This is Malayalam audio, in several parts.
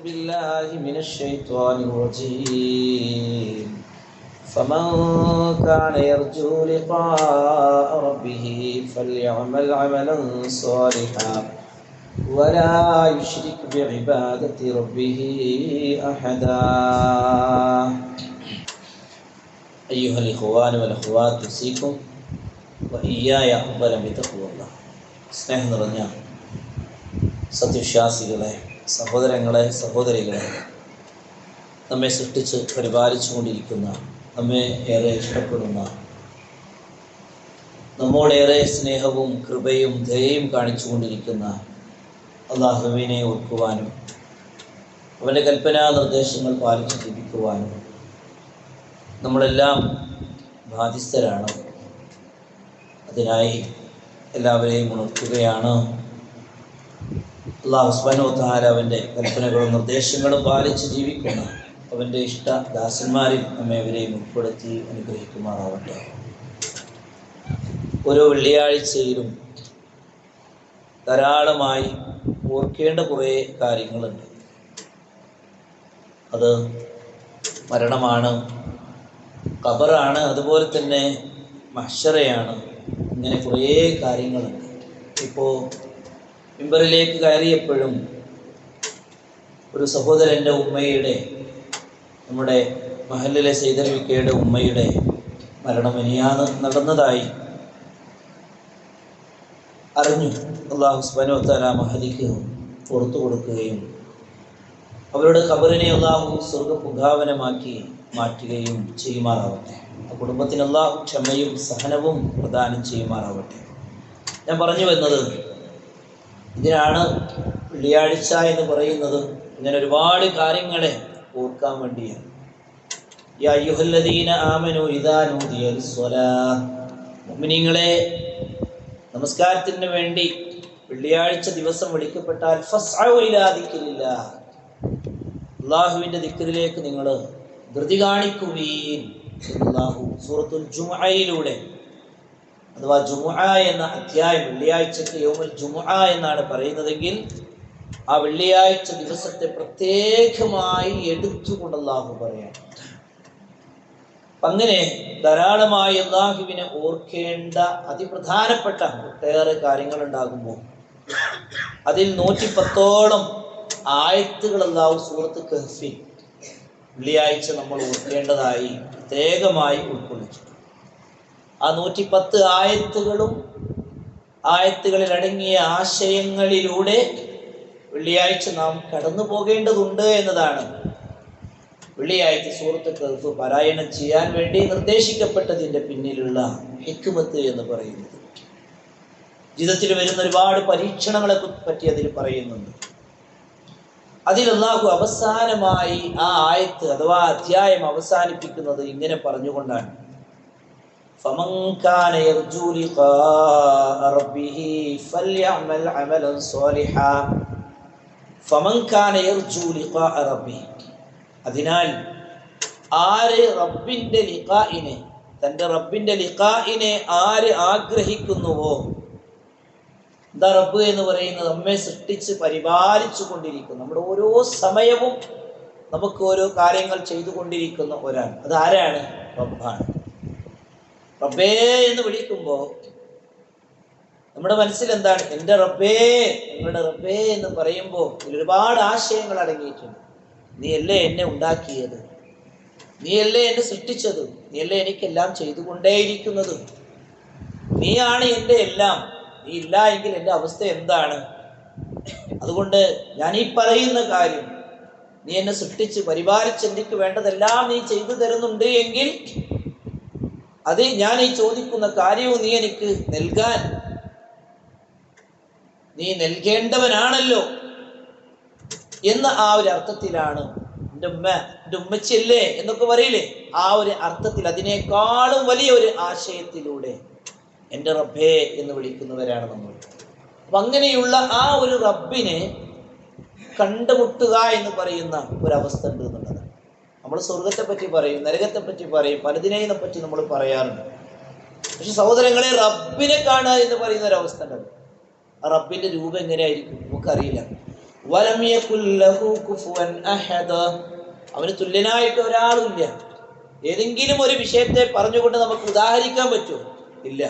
بالله من الشيطان الرجيم فمن كان يرجو لقاء ربه فليعمل عملا صالحا ولا يشرك بعبادة ربه أحدا أيها الإخوان والأخوات أوصيكم وإياي أولا بتقوى الله. സ്നേഹം നിറഞ്ഞ സത്യവിശ്വാസികളെ, സഹോദരങ്ങളെ, സഹോദരികളെ, നമ്മെ സൃഷ്ടിച്ച് പരിപാലിച്ചു കൊണ്ടിരിക്കുന്ന, നമ്മെ ഏറെ ഇഷ്ടപ്പെടുന്ന, നമ്മോടേറെ സ്നേഹവും കൃപയും ദയയും കാണിച്ചു കൊണ്ടിരിക്കുന്ന അല്ലാഹുവിനെ ഓർക്കുവാനും അവൻ്റെ കൽപ്പനാ നിർദ്ദേശങ്ങൾ പാലിച്ചു ജീവിക്കുവാനും നമ്മളെല്ലാം ബാധ്യസ്ഥരാണ്. അതിനായി എല്ലാവരെയും ഉണർത്തുകയാണ്. അല്ലാഹു സുബ്ഹാനഹു വ തആല അവൻ്റെ കൽപ്പനകളും നിർദ്ദേശങ്ങളും പാലിച്ച് ജീവിക്കുന്ന അവൻ്റെ ഇഷ്ട ദാസന്മാരിൽ നമ്മേവരെയും ഉൾപ്പെടുത്തി അനുഗ്രഹിക്കുമാറാവട്ടെ. ഓരോ വെള്ളിയാഴ്ചയിലും ധാരാളമായി ഓർക്കേണ്ട കുറേ കാര്യങ്ങളുണ്ട്. അത് മരണമാണ്, ഖബറാണ്, അതുപോലെ തന്നെ മഹ്ശറയാണ്. ഇങ്ങനെ കുറേ കാര്യങ്ങളുണ്ട്. ഇപ്പോൾ മിമ്പറിലേക്ക് കയറിയപ്പോഴും ഒരു സഹോദരൻ്റെ ഉമ്മയുടെ, നമ്മുടെ മഹല്ലിലെ സൈദർവിക്കയുടെ ഉമ്മയുടെ മരണം ഇനിയാണ് നടന്നതായി അറിഞ്ഞു. അല്ലാഹു സുബ്ഹാനഹു വ തആല മഹലിക്ക് പുറത്തു കൊടുക്കുകയും അവരുടെ ഖബറിനെ അല്ലാഹു സ്വർഗ്ഗപുങ്കാവനമാക്കി മാറ്റുകയും ചെയ്യുമാറാവട്ടെ. ആ കുടുംബത്തിന് അല്ലാഹു ക്ഷമയും സഹനവും പ്രദാനം ചെയ്യുമാറാവട്ടെ. ഞാൻ പറഞ്ഞു വന്നത്, ഇതിനാണ് വെള്ളിയാഴ്ച എന്ന് പറയുന്നത്. ഇങ്ങനെ ഒരുപാട് കാര്യങ്ങളെ ഓർക്കാൻ വേണ്ടിയാണ്. യാ അയ്യുഹല്ലദീന ആമനൂ ഇദാ നൂദിയ ലിസ്സലാഹ്, മുഅ്മിനീങ്ങളെ, നമസ്കാരത്തിന് വേണ്ടി വെള്ളിയാഴ്ച ദിവസം വിളിക്കപ്പെട്ടാൽ ഫസ്അഉ ഇലാ ദിക്രില്ലാഹ്, അല്ലാഹുവിൻ്റെ ദിക്റിലേക്ക് നിങ്ങൾ ധൃതി കാണിക്കുവീൻ. അല്ലാഹു സൂറത്തുൽ ജുമുഅയിലൂടെ, അഥവാ ജുമുഅ എന്ന അധ്യായം, വെള്ളിയാഴ്ചക്ക് യൗമുൽ ജുമുഅ എന്നാണ് പറയുന്നതെങ്കിൽ ആ വെള്ളിയാഴ്ച ദിവസത്തെ പ്രത്യേകമായി എടുത്തുകൊണ്ട് അല്ലാഹു പറയാം. അങ്ങനെ ധാരാളമായി അല്ലാഹുവിനെ ഓർക്കേണ്ട അതിപ്രധാനപ്പെട്ട ഒട്ടേറെ കാര്യങ്ങളുണ്ടാകുമ്പോൾ അതിൽ 110ഓളം ആയത്തുകൾ അല്ലാഹു സൂറത്ത് കഹ്ഫിൽ വെള്ളിയാഴ്ച നമ്മൾ ഓർക്കേണ്ടതായി പ്രത്യേകമായി ഉൾക്കൊള്ളിച്ചു. ആ 110 ആയത്തുകളും ആയത്തുകളിൽ അടങ്ങിയ ആശയങ്ങളിലൂടെ വെള്ളിയാഴ്ച നാം കടന്നു പോകേണ്ടതുണ്ട് എന്നതാണ് വെള്ളിയാഴ്ച സൂറത്ത് കഹ്ഫ് പാരായണം ചെയ്യാൻ വേണ്ടി നിർദ്ദേശിക്കപ്പെട്ടതിൻ്റെ പിന്നിലുള്ള ഹിക്മത്ത് എന്ന് പറയുന്നത്. ജീവിതത്തിൽ വരുന്ന ഒരുപാട് പരീക്ഷണങ്ങളെ പറ്റി അതിൽ പറയുന്നുണ്ട്. അതിൽ അല്ലാഹു അവസാനമായി ആ ആയത്ത് അഥവാ അധ്യായം അവസാനിപ്പിക്കുന്നത് ഇങ്ങനെ പറഞ്ഞുകൊണ്ടാണ്: فمن كان يرجو لقاء ربه فليعمل عملا صالحا فمن كان يرجو لقاء ربه. അതിനാൽ ആര് റബ്ബിൻ്റെ ലിഖാഇനെ, തൻ്റെ റബ്ബിൻ്റെ ലിഖാഇനെ ആര് ആഗ്രഹിക്കുന്നുവോ, എന്താ റബ്ബ് എന്ന് പറയുന്നത്? നമ്മെ സൃഷ്ടിച്ച് പരിപാലിച്ചു കൊണ്ടിരിക്കുന്നു, നമ്മുടെ ഓരോ സമയവും നമുക്ക് ഓരോ കാര്യങ്ങൾ ചെയ്തുകൊണ്ടിരിക്കുന്ന ഒരാൾ. അതാരാണ്? റബ്ബാണ്. റബ്ബേ എന്ന് വിളിക്കുമ്പോൾ നമ്മുടെ മനസ്സിൽ എന്താണ്? എൻ്റെ റബ്ബേ, നിങ്ങളുടെ റബ്ബേ എന്ന് പറയുമ്പോൾ ഇതിൽ ഒരുപാട് ആശയങ്ങൾ അടങ്ങിയിട്ടുണ്ട്. നീയല്ലേ എന്നെ ഉണ്ടാക്കിയത്, നീയല്ലേ എന്നെ സൃഷ്ടിച്ചത്, നീയല്ലേ എനിക്കെല്ലാം ചെയ്തുകൊണ്ടേയിരിക്കുന്നത്, നീയാണ് എൻ്റെ എല്ലാം. നീ ഇല്ല എങ്കിൽ എൻ്റെ അവസ്ഥ എന്താണ്? അതുകൊണ്ട് ഞാൻ ഈ പറയുന്ന കാര്യം, നീ എന്നെ സൃഷ്ടിച്ച് പരിപാലിച്ച് എനിക്ക് വേണ്ടതെല്ലാം നീ ചെയ്തു തരുന്നുണ്ട് എങ്കിൽ അത് ഞാൻ ഈ ചോദിക്കുന്ന കാര്യവും നീ എനിക്ക് നീ നൽകേണ്ടവനാണല്ലോ എന്ന ആ ഒരു അർത്ഥത്തിലാണ്. എൻ്റെ ഉമ്മച്ചിയല്ലേ എന്നൊക്കെ പറയില്ലേ, ആ ഒരു അർത്ഥത്തിൽ, അതിനേക്കാളും വലിയ ഒരു ആശയത്തിലൂടെ എൻ്റെ റബ്ബേ എന്ന് വിളിക്കുന്നവരാണ് നമ്മൾ. അപ്പം അങ്ങനെയുള്ള ആ ഒരു റബ്ബിനെ കണ്ടുമുട്ടുക എന്ന് പറയുന്ന ഒരവസ്ഥ ഉണ്ട് എന്നുള്ളതാണ്. നമ്മൾ സ്വർഗത്തെ പറ്റി പറയും, നരകത്തെ പറ്റി പറയും, പലതിനെയും പറ്റി നമ്മൾ പറയാറുണ്ട്. പക്ഷെ സഹോദരങ്ങളെ, റബ്ബിനെ കാണുക എന്ന് പറയുന്ന ഒരവസ്ഥ ഉണ്ടല്ലോ. ആ റബ്ബിൻ്റെ രൂപം എങ്ങനെയായിരിക്കും നമുക്കറിയില്ല. വലം യകുൽ ലഹു കുഫുവൻ അഹദ്, അവന് തുല്യനായിട്ട് ഒരാളുമില്ല. ഏതെങ്കിലും ഒരു വിഷയത്തെ പറഞ്ഞുകൊണ്ട് നമുക്ക് ഉദാഹരിക്കാൻ പറ്റുമോ? ഇല്ല.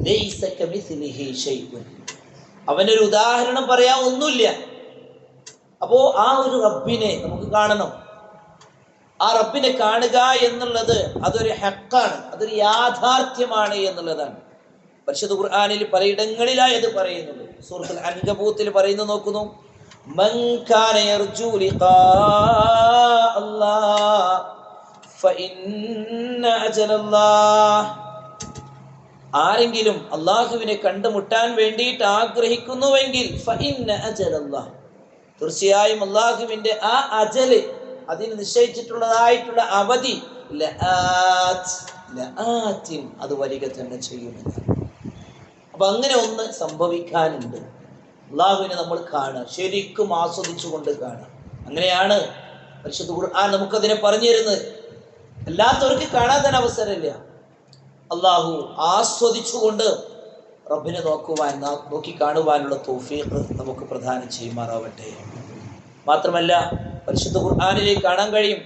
ലൈസ കമിസ്ലിഹി ഷൈഉൻ, അവനൊരു ഉദാഹരണം പറയാൻ ഒന്നുമില്ല. അപ്പോ ആ ഒരു റബ്ബിനെ നമുക്ക് കാണണം. ആ റബ്ബിനെ കാണുക എന്നുള്ളത് അതൊരു ഹക്കാണ്, അതൊരു യാഥാർത്ഥ്യമാണ് എന്നുള്ളതാണ്. പരിശുദ്ധ ഖുർആനിൽ പലയിടങ്ങളിലായി അത് പറയുന്നുണ്ട്. സൂറത്തുൽ അൻകബൂത്തിൽ പറയുന്നത് നോക്കുന്നു, മൻ കാന യർജു ലിഖാ അല്ലാഹ് ഫഇന്ന അജലല്ലാഹ്, ആരെങ്കിലും അള്ളാഹുവിനെ കണ്ടുമുട്ടാൻ വേണ്ടിയിട്ട് ആഗ്രഹിക്കുന്നുവെങ്കിൽ ഫഇന്ന അജലല്ലാഹ്, തീർച്ചയായും അള്ളാഹുവിന്റെ ആ അജല്, അതിന് നിശ്ചയിച്ചിട്ടുള്ളതായിട്ടുള്ള അവധി, അത് വരിക തന്നെ ചെയ്യുമെന്ന്. അപ്പൊ അങ്ങനെ ഒന്ന് സംഭവിക്കാനുണ്ട്. അള്ളാഹുവിനെ നമ്മൾ കാണുക, ശരിക്കും ആസ്വദിച്ചുകൊണ്ട് കാണുക. അങ്ങനെയാണ് പരിശുദ്ധ ഖുർആൻ നമുക്കതിനെ പറഞ്ഞു തരുന്നത്. അല്ലാത്തവർക്ക് കാണാൻ തന്നെ അവസരമില്ല. അള്ളാഹു ആസ്വദിച്ചുകൊണ്ട് റബ്ബിനെ നോക്കി കാണുവാനുള്ള തൗഫീഖ് നമുക്ക് പ്രദാനം ചെയ്യുമാറാവട്ടെ. മാത്രമല്ല പരിശുദ്ധ ഖുർആനിലേക്ക് കാണാൻ കഴിയും,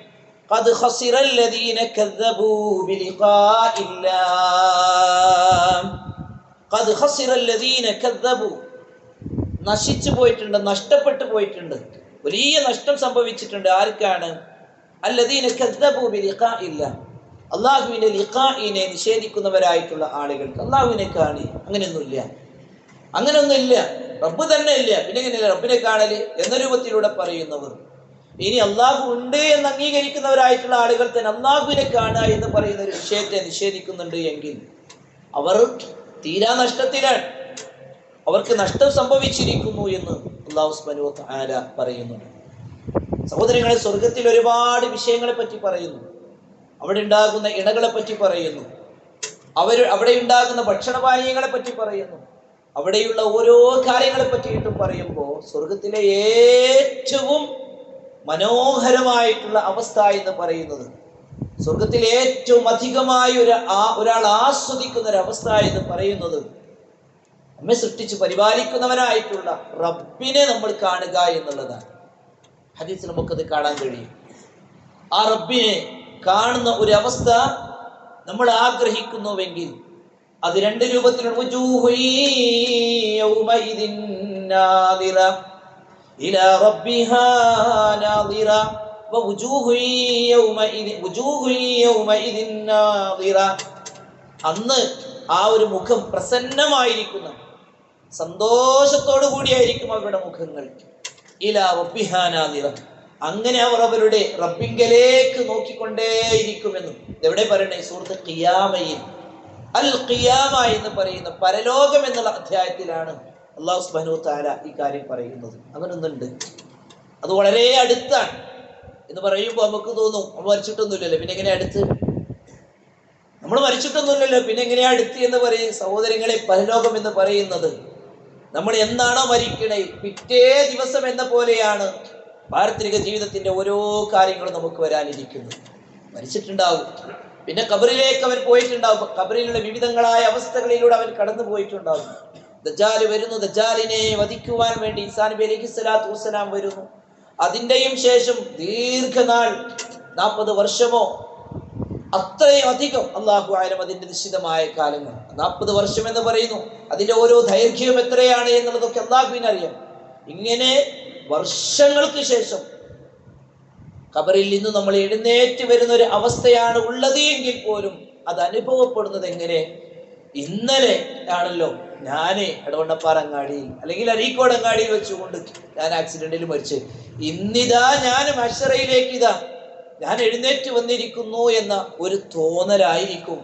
ഖദ് ഖസിറൽ ലദീന കദ്ദബൂ ബിലിഖാഇല്ലാഹ്, ഖദ് ഖസിറൽ ലദീന കദ്ദബൂ, നശിച്ചു പോയിട്ടുണ്ട്, നഷ്ടപ്പെട്ടു പോയിട്ടുണ്ട്, വലിയ നഷ്ടം സംഭവിച്ചിട്ടുണ്ട്. ആർക്കാണ്? അല്ലദീന കദ്ദബൂ ബിലിഖാഇല്ലാഹ്, അള്ളാഹുവിന്റെ ലിഖാഇനെ നിഷേധിക്കുന്നവരായിട്ടുള്ള ആളുകൾക്ക്. അള്ളാഹുവിനെ കാണി, അങ്ങനെയൊന്നുമില്ല, റബ്ബ് തന്നെ ഇല്ല, പിന്നെ എങ്ങനെയല്ല റബ്ബിനെ കാണല് എന്ന രൂപത്തിലൂടെ പറയുന്നവർ. ഇനി അള്ളാഹു ഉണ്ട് എന്ന് അംഗീകരിക്കുന്നവരായിട്ടുള്ള ആളുകൾ തന്നെ അള്ളാഹുവിനെ കാണുക എന്ന് പറയുന്ന ഒരു വിഷയത്തെ നിഷേധിക്കുന്നുണ്ട് എങ്കിൽ അവർ തീരാ നഷ്ടത്തിലാണ്, അവർക്ക് നഷ്ടം സംഭവിച്ചിരിക്കുന്നു എന്ന് അല്ലാഹു സുബ്ഹാനഹു വ തആല പറയുന്നുണ്ട്. സഹോദരങ്ങളെ, സ്വർഗത്തിൽ ഒരുപാട് വിഷയങ്ങളെ പറ്റി പറയുന്നു. അവിടെ ഉണ്ടാകുന്ന ഇണകളെ പറ്റി പറയുന്നു, അവിടെ ഉണ്ടാകുന്ന ഭക്ഷണപാനീയങ്ങളെ പറ്റി പറയുന്നു. അവിടെയുള്ള ഓരോ കാര്യങ്ങളെ പറ്റിയിട്ടും പറയുമ്പോൾ സ്വർഗത്തിലെ ഏറ്റവും മനോഹരമായിട്ടുള്ള അവസ്ഥ എന്ന് പറയുന്നത്, സ്വർഗത്തിലെ ഏറ്റവും അധികമായി ഒരാൾ ആസ്വദിക്കുന്ന ഒരു അവസ്ഥ എന്ന് പറയുന്നത്, നമ്മെ സൃഷ്ടിച്ച് പരിപാലിക്കുന്നവനായിട്ടുള്ള റബ്ബിനെ നമ്മൾ കാണുക എന്നുള്ളതാണ്. ഹദീസിൽ നമുക്കത് കാണാൻ കഴിയും. ആ റബ്ബിനെ കാണുന്ന ഒരു അവസ്ഥ നമ്മൾ ആഗ്രഹിക്കുന്നുവെങ്കിൽ അത് രണ്ട് രൂപത്തിലുള്ള അന്ന് ആ ഒരു മുഖം പ്രസന്നമായിരിക്കുന്ന, സന്തോഷത്തോടു കൂടിയായിരിക്കും അവരുടെ മുഖങ്ങൾ. ഇലാ റബ്ബിഹാ നാദിറ, അങ്ങനെ അവർ അവരുടെ റബ്ബിങ്കലേക്ക് നോക്കിക്കൊണ്ടേയിരിക്കുമെന്നും എവിടെ പറയണേ? സൂറത്ത് ഖിയാമയിൽ, അൽ ഖിയാമ എന്ന് പറയുന്ന പരലോകം എന്നുള്ള അധ്യായത്തിലാണ് അല്ലാഹു സുബ്ഹാനഹു വ തആല ഈ കാര്യം പറയുന്നത്. അങ്ങനൊന്നുണ്ട്, അത് വളരെ അടുത്താണ് എന്ന് പറയുമ്പോൾ നമുക്ക് തോന്നും നമ്മൾ മരിച്ചിട്ടൊന്നുമില്ലല്ലോ, പിന്നെ എങ്ങനെയാ അടുത്ത്? നമ്മൾ മരിച്ചിട്ടൊന്നുമില്ലല്ലോ, പിന്നെ എങ്ങനെയാ അടുത്ത് എന്ന് പറയും? സഹോദരങ്ങളെ, പരലോകം എന്ന് പറയുന്നത് നമ്മൾ എന്നാണോ മരിക്കണേ പിറ്റേ ദിവസം എന്ന പോലെയാണ് പാരത്രിക ജീവിതത്തിന്റെ ഓരോ കാര്യങ്ങളും നമുക്ക് വരാനിരിക്കുന്നത്. മരിച്ചിട്ടുണ്ടാവും, പിന്നെ ഖബറിലേക്ക് അവൻ പോയിട്ടുണ്ടാവും, ഖബറിലുള്ള വിവിധങ്ങളായ അവസ്ഥകളിലൂടെ അവൻ കടന്നു പോയിട്ടുണ്ടാവും. ദജ്ജാല് വരുന്നു, ദജ്ജാലിനെ വധിക്കുവാൻ വേണ്ടി ഈസാ നബി അലൈഹിസ്സലാത്തു വസ്സലാം വരുന്നു. അതിൻ്റെയും ശേഷം ദീർഘനാൾ 40 വർഷമോ അത്രയും അധികം, അള്ളാഹു ആലം അതിന്റെ നിശ്ചിതമായ കാലങ്ങൾ, 40 വർഷം എന്ന് പറയുന്നു. അതിന്റെ ഓരോ ദൈർഘ്യം എത്രയാണ് എന്നുള്ളതൊക്കെ അള്ളാഹുവിന് അറിയാം. ഇങ്ങനെ വർഷങ്ങൾക്ക് ശേഷം ഖബറിൽ നിന്ന് നമ്മൾ എഴുന്നേറ്റ് വരുന്ന ഒരു അവസ്ഥയാണ് ഉള്ളത് എങ്കിൽ പോലും അത് അനുഭവപ്പെടുന്നത് എങ്ങനെ? ഇന്നലെ ആണല്ലോ ഞാൻ എടവണ്ണപ്പാറങ്ങാടിയിൽ അല്ലെങ്കിൽ അരീക്കോടങ്ങാടിയിൽ വെച്ചുകൊണ്ട് ഞാൻ ആക്സിഡന്റിൽ മരിച്ചു, ഇന്നിതാ ഞാൻ മഹ്ശറയിലേക്ക് ഇതാ ഞാൻ എഴുന്നേറ്റ് വന്നിരിക്കുന്നു എന്ന ഒരു തോന്നലായിരിക്കും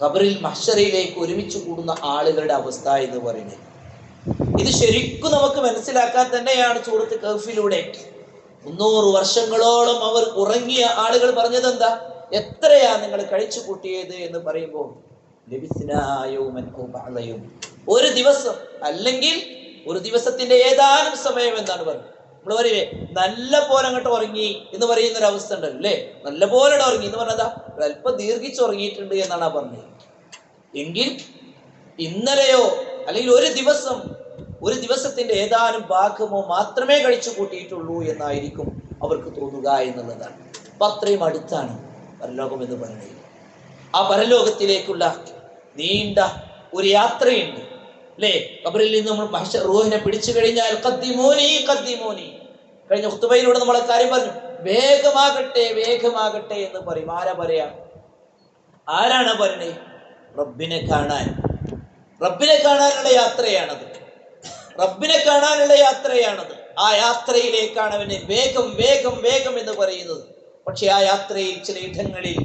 ഖബറിൽ മഹ്ശറയിലേക്ക് ഒരുമിച്ച് കൂടുന്ന ആളുകളുടെ അവസ്ഥ എന്ന് പറയുന്നത്. ഇത് ശരിക്കും നമുക്ക് മനസ്സിലാക്കാൻ തന്നെയാണ് സൂറത്ത് കഹ്ഫിലൂടെ 300 വർഷങ്ങളോളം അവർ ഉറങ്ങിയ ആളുകൾ പറഞ്ഞത് എന്താ? എത്രയാ നിങ്ങൾ കഴിച്ചു കൂട്ടിയത് എന്ന് പറയുമ്പോൾ ഒരു ദിവസം അല്ലെങ്കിൽ ഒരു ദിവസത്തിന്റെ ഏതാനും സമയം എന്നാണ് പറയുന്നത്. നമ്മൾ പറയേ നല്ല പോലെ അങ്ങോട്ട് ഉറങ്ങി എന്ന് പറയുന്ന ഒരു അവസ്ഥ ഉണ്ടല്ലോ അല്ലേ? നല്ല പോലെ ഉറങ്ങി എന്ന് പറഞ്ഞതാ അല്പം ദീർഘിച്ചുറങ്ങിയിട്ടുണ്ട് എന്നാണ് പറഞ്ഞത്. എങ്കിൽ ഇന്നലെയോ അല്ലെങ്കിൽ ഒരു ദിവസം ഒരു ദിവസത്തിന്റെ ഏതാനും ഭാഗമോ മാത്രമേ കഴിച്ചു കൂട്ടിയിട്ടുള്ളൂ എന്നായിരിക്കും അവർക്ക് തോന്നുക എന്നുള്ളതാണ്. അപ്പൊ അത്രയും അടുത്താണ് പരലോകം എന്ന് പറയുന്നത്. ആ പരലോകത്തിലേക്കുള്ള നീണ്ട ഒരു യാത്രയുണ്ട് അല്ലേ? ഖബറിൽ നിന്ന് നമ്മൾ റൂഹിനെ പിടിച്ചു കഴിഞ്ഞാൽ ഖദ്ദിമൂനി ഖദ്ദിമൂനി, കഴിഞ്ഞ ഖുതുബയിലൂടെ നമ്മളെ കാര്യം പറഞ്ഞു, വേഗമാകട്ടെ വേഗമാകട്ടെ എന്ന് പറയും. ആരാ പറയാ? ആരാണ് പറയണേ? റബ്ബിനെ കാണാൻ, റബ്ബിനെ കാണാനുള്ള യാത്രയാണത്, റബ്ബിനെ കാണാനുള്ള യാത്രയാണത്. ആ യാത്രയിലേക്കാണ് അവന് വേഗം വേഗം വേഗം എന്ന് പറയുന്നത്. പക്ഷെ ആ യാത്രയിൽ ചില ഇടങ്ങളിൽ,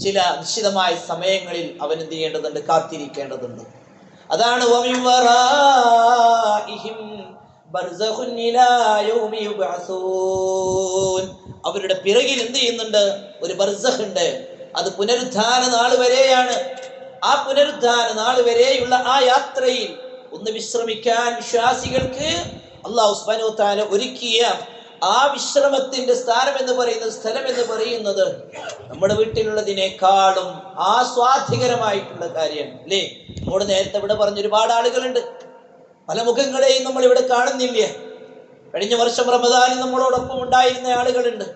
ചില നിശ്ചിതമായ സമയങ്ങളിൽ അവൻ എന്ത് ചെയ്യേണ്ടതുണ്ട്? കാത്തിരിക്കേണ്ടതുണ്ട്. അതാണ് അവരുടെ പിറകിൽ എന്ത് ചെയ്യുന്നുണ്ട്? ഒരു ബർസഖ് ഉണ്ട്. അത് പുനരുദ്ധാന നാൾ വരെയാണ്. ആ പുനരുദ്ധാന നാൾ വരെയുള്ള ആ യാത്രയിൽ ഒന്ന് വിശ്രമിക്കാൻ വിശ്വാസികൾക്ക് അല്ലാഹു സുബ്ഹാനഹു വ തആല ഒരുക്കിയ ആ വിശ്രമത്തിന്റെ സ്ഥാനം എന്ന് പറയുന്നത്, സ്ഥലം എന്ന് പറയുന്നത് നമ്മുടെ വീട്ടിലുള്ളതിനേക്കാളും ആസ്വാദ്യകരമായിട്ടുള്ള കാര്യമാണ് അല്ലേ? നമ്മോട് നേരത്തെ ഇവിടെ പറഞ്ഞ ഒരുപാട് ആളുകളുണ്ട്. പല മുഖങ്ങളെയും നമ്മൾ ഇവിടെ കാണുന്നില്ല. കഴിഞ്ഞ വർഷം റമദാനിൽ നമ്മളോടൊപ്പം ഉണ്ടായിരുന്ന ആളുകളുണ്ട്.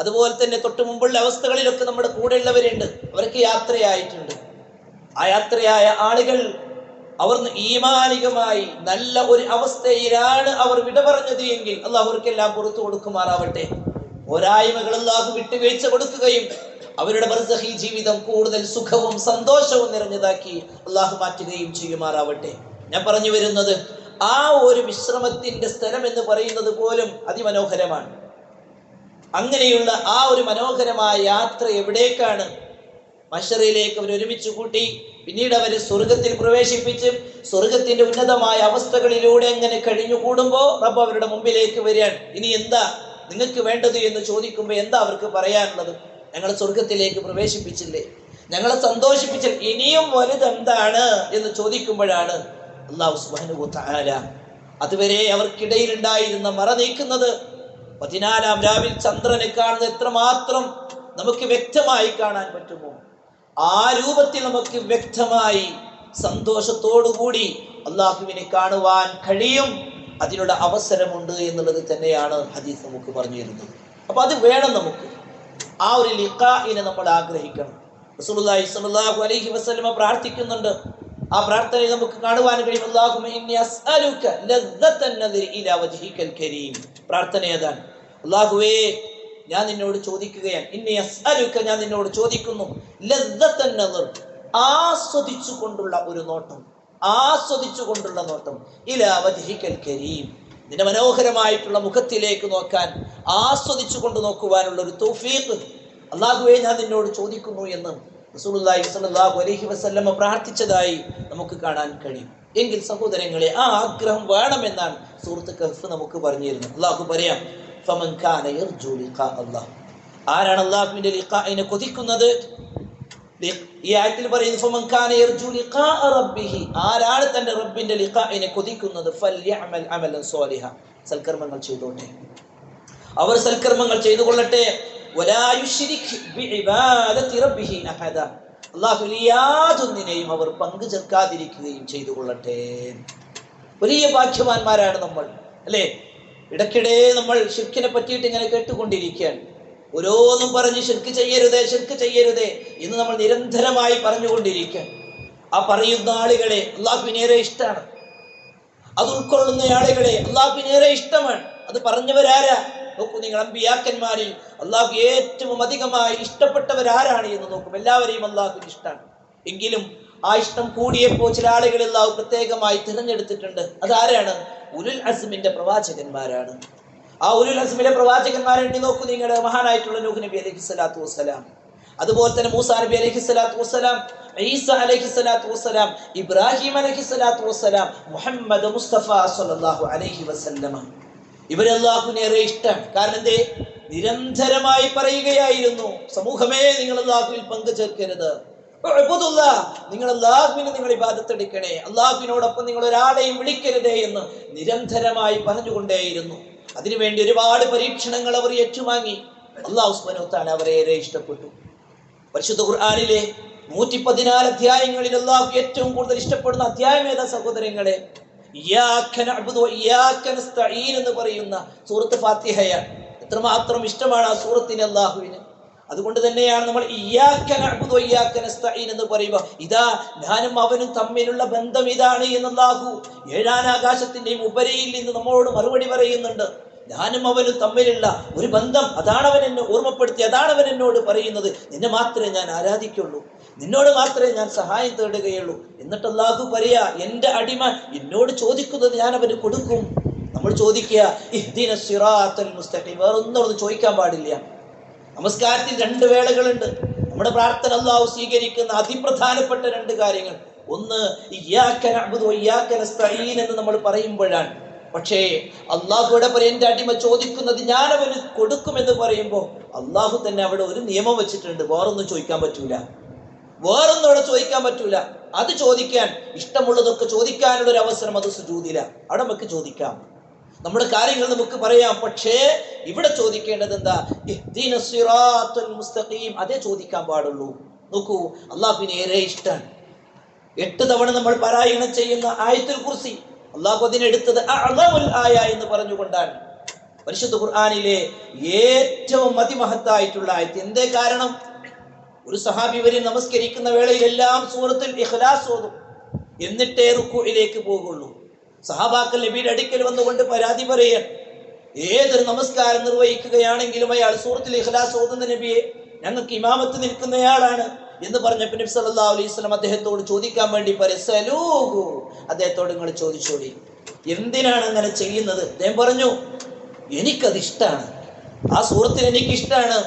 അതുപോലെ തന്നെ തൊട്ട് മുമ്പുള്ള അവസ്ഥകളിലൊക്കെ നമ്മുടെ കൂടെയുള്ളവരുണ്ട്. അവർക്ക് യാത്രയായിട്ടുണ്ട്. ആ യാത്രയായ ആളുകൾ അവർ ഈമാനികമായി നല്ല ഒരു അവസ്ഥയിലാണ് അവർ വിട പറഞ്ഞത് എങ്കിൽ അള്ളാഹു അവർക്കെല്ലാം പുറത്തു കൊടുക്കുമാറാവട്ടെ. പോരായ്മകൾ അള്ളാഹു വിട്ടുവീഴ്ച കൊടുക്കുകയും അവരുടെ ബർസഖി ജീവിതം കൂടുതൽ സുഖവും സന്തോഷവും നിറഞ്ഞതാക്കി അള്ളാഹു മാറ്റുകയും ചെയ്യുമാറാവട്ടെ. ഞാൻ പറഞ്ഞു വരുന്നത്, ആ ഒരു വിശ്രമത്തിന്റെ സ്ഥലം എന്ന് പറയുന്നത് പോലും അതിമനോഹരമാണ്. അങ്ങനെയുള്ള ആ ഒരു മനോഹരമായ യാത്ര എവിടേക്കാണ്? മഹ്ശറിലേക്ക് അവർ ഒരുമിച്ച് കൂട്ടി, പിന്നീട് അവരെ സ്വർഗത്തിൽ പ്രവേശിപ്പിച്ച് സ്വർഗത്തിന്റെ ഉന്നതമായ അവസ്ഥകളിലൂടെ എങ്ങനെ കഴിഞ്ഞു കൂടുമ്പോൾ റബ്ബ് അവരുടെ മുമ്പിലേക്ക് വരികയാണ്. ഇനി എന്താ നിങ്ങൾക്ക് വേണ്ടത് എന്ന് ചോദിക്കുമ്പോൾ എന്താ അവർക്ക് പറയാനുള്ളത്? ഞങ്ങളെ സ്വർഗത്തിലേക്ക് പ്രവേശിപ്പിച്ചില്ലേ, ഞങ്ങളെ സന്തോഷിപ്പിച്ചില്ല, ഇനിയും വലുതെന്താണ് എന്ന് ചോദിക്കുമ്പോഴാണ് അല്ലാഹു സുബ്ഹാനഹു വ തആല അതുവരെ അവർക്കിടയിൽ ഉണ്ടായിരുന്ന മറ നീക്കുന്നത്. 14-ാം രാവിൽ ചന്ദ്രനെ കാണുന്നത് എത്രമാത്രം നമുക്ക് വ്യക്തമായി കാണാൻ പറ്റുമോ, ആ രൂപത്തിൽ നമുക്ക് വ്യക്തമായി സന്തോഷത്തോടുകൂടി അള്ളാഹുവിനെ കാണുവാൻ കഴിയും. അതിനുള്ള അവസരമുണ്ട് എന്നുള്ളത് തന്നെയാണ് ഹദീസ് നമുക്ക് പറഞ്ഞു തരുന്നത്. അപ്പൊ അത് വേണം നമുക്ക്. ആ ഒരു ലിഖാഇനെ നമ്മൾ ആഗ്രഹിക്കണം. റസൂലുള്ളാഹി സ്വല്ലല്ലാഹു അലൈഹി വസല്ലമ പ്രാർത്ഥിക്കുന്നുണ്ട്. ആ പ്രാർത്ഥനയിൽ നമുക്ക് കാണുവാൻ കഴിയും, അല്ലാഹുമ്മ ഇന്നി അസ്അലുക ലദ്ദത്തൻ നദരി ഇലാ വജ്ഹിക്കൽ കരീം. പ്രാർത്ഥന ഏതാണ്? അല്ലാഹുവേ, ഞാൻ നിന്നോട് ചോദിക്കുകയാണ്, ഇന്നി അസ്അലുക, ഞാൻ നിന്നോട് ചോദിക്കുന്നു, ലദ്ദത്തൻ നദർ, ആസ്വദിച്ചു കൊണ്ടുള്ള ഒരു നോട്ടം, ആസ്വദിച്ചു കൊണ്ടുള്ള നോട്ടം, ഇലാ വജ്ഹിക്കൽ കരീം, നിന്റെ മനോഹരമായിട്ടുള്ള മുഖത്തിലേക്ക് നോക്കാൻ, ആസ്വദിച്ചു കൊണ്ട് നോക്കുവാനുള്ള ഒരു തൗഫീഖ് അല്ലാഹുവേ ഞാൻ നിന്നോട് ചോദിക്കുന്നു എന്ന് റസൂലുള്ളാഹി സ്വല്ലല്ലാഹു അലൈഹി വസല്ലമ പ്രാർത്ഥിച്ചതായി നമുക്ക് കാണാൻ കഴിയും. എങ്കിൽ സഹോദരങ്ങളെ, ആ ആഗ്രഹം വേണമെന്നാണ് സൂറത്ത് കഹ്ഫ് നമുക്ക് പറഞ്ഞു തരുന്നത്. അല്ലാഹു പറയാം, ഫമൻ കാന യർജു ലിഖാ അല്ലാഹ്, ആരാണ് അല്ലാഹുവിന്റെ ലിഖാഇനെ കൊതിക്കുന്നത്? ഈ ആയത്തിൽ പറയുന്നു, ഫമൻ കാന യർജു ലിഖാ റബ്ബിഹി, ആരാണ് തന്റെ റബ്ബിന്റെ ലിഖാഇനെ കൊതിക്കുന്നത്? ഫൽയഅമൽ അമലൻ സ്വാലിഹ, സൽക്കർമ്മങ്ങൾ ചെയ്തോട്ടെ, അവർ സൽക്കർമ്മങ്ങൾ ചെയ്തു കൊള്ളട്ടെ. വലാ യുശ്രിക് ബിഇബാദതി റബ്ബിഹി അഹദ, അല്ലാഹുവിൽ യാതൊന്നിനെയും അവർ പങ്കു ചേർക്കാതിരിക്കുകയും ചെയ്തു കൊള്ളട്ടെ. വലിയ ഭാഗ്യവാന്മാരാണ് നമ്മൾ അല്ലേ? ഇടയ്ക്കിടെ നമ്മൾ ശിർക്കിനെ പറ്റിയിട്ട് ഇങ്ങനെ കേട്ടുകൊണ്ടിരിക്കുകയാണ്. ഓരോന്നും പറഞ്ഞ് ശിർക്ക് ചെയ്യരുതേ, ശിർക്ക് ചെയ്യരുതേ എന്ന് നമ്മൾ നിരന്തരമായി പറഞ്ഞുകൊണ്ടിരിക്കുകയാണ്. ആ പറയുന്ന ആളുകളെ അല്ലാഹുവിനേറെ ഇഷ്ടമാണ്, അത് ഉൾക്കൊള്ളുന്ന ആളുകളെ അല്ലാഹുവിനേറെ ഇഷ്ടമാണ്. അത് പറഞ്ഞവരാരാ? നോക്കൂ നിങ്ങൾ, അമ്പിയാക്കന്മാരിൽ അല്ലാഹു ഏറ്റവും അധികമായി ഇഷ്ടപ്പെട്ടവരാരാണ് എന്ന് നോക്കും. എല്ലാവരെയും അല്ലാഹുവിന് ഇഷ്ടമാണ്. എങ്കിലും ആ ഇഷ്ടം കൂടിയപ്പോൾ ചില ആളുകൾ അല്ലാഹു പ്രത്യേകമായി തിരഞ്ഞെടുത്തിട്ടുണ്ട്. അതാരാണ്? ഉലുൽ അസ്മിന്റെ പ്രവാചകന്മാരാണ്. ആ ഉലുൽ അസ്മിലെ പ്രവാചകന്മാരെ എണ്ണി നോക്കൂ നിങ്ങൾ. മഹാനായിട്ടുള്ള നൂഹ് നബി അലൈഹി സ്വലാത്തു വസ്സലാം, അതുപോലെ തന്നെ മൂസാ നബി അലൈഹി സ്വലാത്തു വസ്സലാം, ഈസ അലൈഹി സ്വലാത്തു വസ്സലാം, ഇബ്രാഹിം അലൈഹി സ്വലാത്തു വസ്സലാം, മുഹമ്മദ് മുസ്തഫ സ്വല്ലല്ലാഹു അലൈഹി വസല്ലമ, ഇവരെ അല്ലാഹുവിനേറെ ഇഷ്ടമാണ്. കാരണം എന്തേ? നിരന്തരമായി പറയുകയായിരുന്നു, സമൂഹമേ നിങ്ങൾ അല്ലാഹുവിൽ പങ്കു ചേർക്കരുത്, നിങ്ങൾ അല്ലാഹുവിനെ നിങ്ങൾ ഇബാദത്ത് എടുക്കണേ, അല്ലാഹുവിനോടൊപ്പം നിങ്ങൾ ഒരാളെയും വിളിക്കരുതേ എന്ന് നിരന്തരമായി പറഞ്ഞുകൊണ്ടേയിരുന്നു. അതിനുവേണ്ടി ഒരുപാട് പരീക്ഷണങ്ങൾ അവർ ഏറ്റുവാങ്ങി. അല്ലാഹു സുബ്ഹാനഹു വ തആല അവരെ ഏറെ ഇഷ്ടപ്പെട്ടു. പരിശുദ്ധ ഖുർആനിലെ 114 അധ്യായങ്ങളിൽ അല്ലാഹു ഏറ്റവും കൂടുതൽ ഇഷ്ടപ്പെടുന്ന അധ്യായം ഏതാ സഹോദരങ്ങളെ? ഇയ്യാക നഅ്ബുദു വഇയ്യാക നസ്തഈൻ എന്ന് പറയുന്ന സൂറത്ത് ഫാത്തിഹയാണ്. എത്രമാത്രം ഇഷ്ടമാണ് ആ സൂറത്തിന് അല്ലാഹുവിന്. അതുകൊണ്ട് തന്നെയാണ് നമ്മൾ ഇയ്യാക നഅ്ബുദു വഇയ്യാക നസ്തഈൻ എന്ന് പറയുമ്പോൾ ഇതാ ഞാനും അവനും തമ്മിലുള്ള ബന്ധം ഇതാണ് എന്ന് അല്ലാഹു ഏഴാനാകാശത്തിന്റെയും ഉപരിയിൽ നിന്ന് നമ്മളോട് മറുപടി പറയുന്നുണ്ട്. ഞാനും അവനും തമ്മിലുള്ള ഒരു ബന്ധം, അതാണ് അവൻ എന്നെ ഓർമ്മപ്പെടുത്തി, അതാണ് അവൻ എന്നോട് പറയുന്നത്. നിന്നെ മാത്രമേ ഞാൻ ആരാധിക്കുള്ളൂ, നിന്നോട് മാത്രമേ ഞാൻ സഹായം തേടുകയുള്ളൂ. എന്നിട്ട് അല്ലാഹു പറയാ, എന്റെ അടിമ എന്നോട് ചോദിക്കുന്നത് ഞാൻ അവന് കൊടുക്കും. നമ്മൾ ചോദിക്കുക ഇഹ്ദിന സിറാത്തൽ മുസ്തഖീം, വേറൊന്നും ചോദിക്കാൻ പാടില്ല. നമസ്കാരത്തിൽ 2 വേളകളുണ്ട്. നമ്മുടെ പ്രാർത്ഥന അല്ലാഹു സ്വീകരിക്കുന്ന അതിപ്രധാനപ്പെട്ട 2 കാര്യങ്ങൾ. ഒന്ന് ഇയ്യാക നഅ്ബുദു വഇയ്യാക നസ്തഈൻ എന്ന് നമ്മൾ പറയുമ്പോഴാണ്. പക്ഷേ അള്ളാഹുവിടെ എന്റെ അടിമ ചോദിക്കുന്നത് ഞാൻ അവന് കൊടുക്കുമെന്ന് പറയുമ്പോൾ അള്ളാഹു തന്നെ അവിടെ ഒരു നിയമം വെച്ചിട്ടുണ്ട്. വേറൊന്നും ചോദിക്കാൻ പറ്റൂല, വേറൊന്നും അവിടെ ചോദിക്കാൻ പറ്റൂല. അത് ചോദിക്കാൻ ഇഷ്ടമുള്ളതൊക്കെ ചോദിക്കാനുള്ള ഒരു അവസരം അത് സുജൂദില, അവിടെ നമുക്ക് ചോദിക്കാം, നമ്മുടെ കാര്യങ്ങൾ നമുക്ക് പറയാം. പക്ഷേ ഇവിടെ ചോദിക്കേണ്ടത് എന്താ? ഇഹ്ദിന സിറാത്തുൽ മുസ്തഖീം, അതേ ചോദിക്കാൻ പാടുള്ളൂ. നോക്കൂ, അള്ളാഹുവിന് ഏറെ ഇഷ്ടമാണ്. 8 തവണ നമ്മൾ പാരായണം ചെയ്യുന്ന ആയത്തുൽ കുർസി അള്ളാഹു അതിനെടുത്തത് അഅ്ളമുൽ ആയ എന്ന് പറഞ്ഞുകൊണ്ടാണ്. പരിശുദ്ധ ഖുർആനിലെ ഏറ്റവും അതിമഹത്തായിട്ടുള്ള ആയത്ത്. എന്തേ കാരണം? ഒരു സഹാബി വരെ നമസ്കരിക്കുന്ന വേളയിലെല്ലാം സൂറത്തുൽ ഇഖ്ലാസ് ഓതും, എന്നിട്ടേ റുക്കൂഇലേക്ക് പോകുള്ളൂ. സഹാബാക്കൾ നബിയുടെ അടുക്കൽ വന്നുകൊണ്ട് പരാതി പറയാൻ, ഏതൊരു നമസ്കാരം നിർവഹിക്കുകയാണെങ്കിലും അയാൾ സൂറത്തുൽ ഇഖ്ലാസ് ഓതുന്ന നബിയെ, ഞങ്ങൾക്ക് ഇമാമത്ത് നിൽക്കുന്നയാളാണ് എന്ന് പറഞ്ഞപ്പോൾ നബി സല്ലല്ലാഹു അലൈഹി വസല്ലം അദ്ദേഹത്തോട് ചോദിക്കാൻ വേണ്ടി സലൂഹു, അദ്ദേഹത്തോട് നിങ്ങൾ ചോദിച്ചോളി, എന്തിനാണ് അങ്ങനെ ചെയ്യുന്നത്? അദ്ദേഹം പറഞ്ഞു, എനിക്കത് ഇഷ്ടമാണ്, ആ സൂറത്തിൽ എനിക്ക് ഇഷ്ടമാണ്.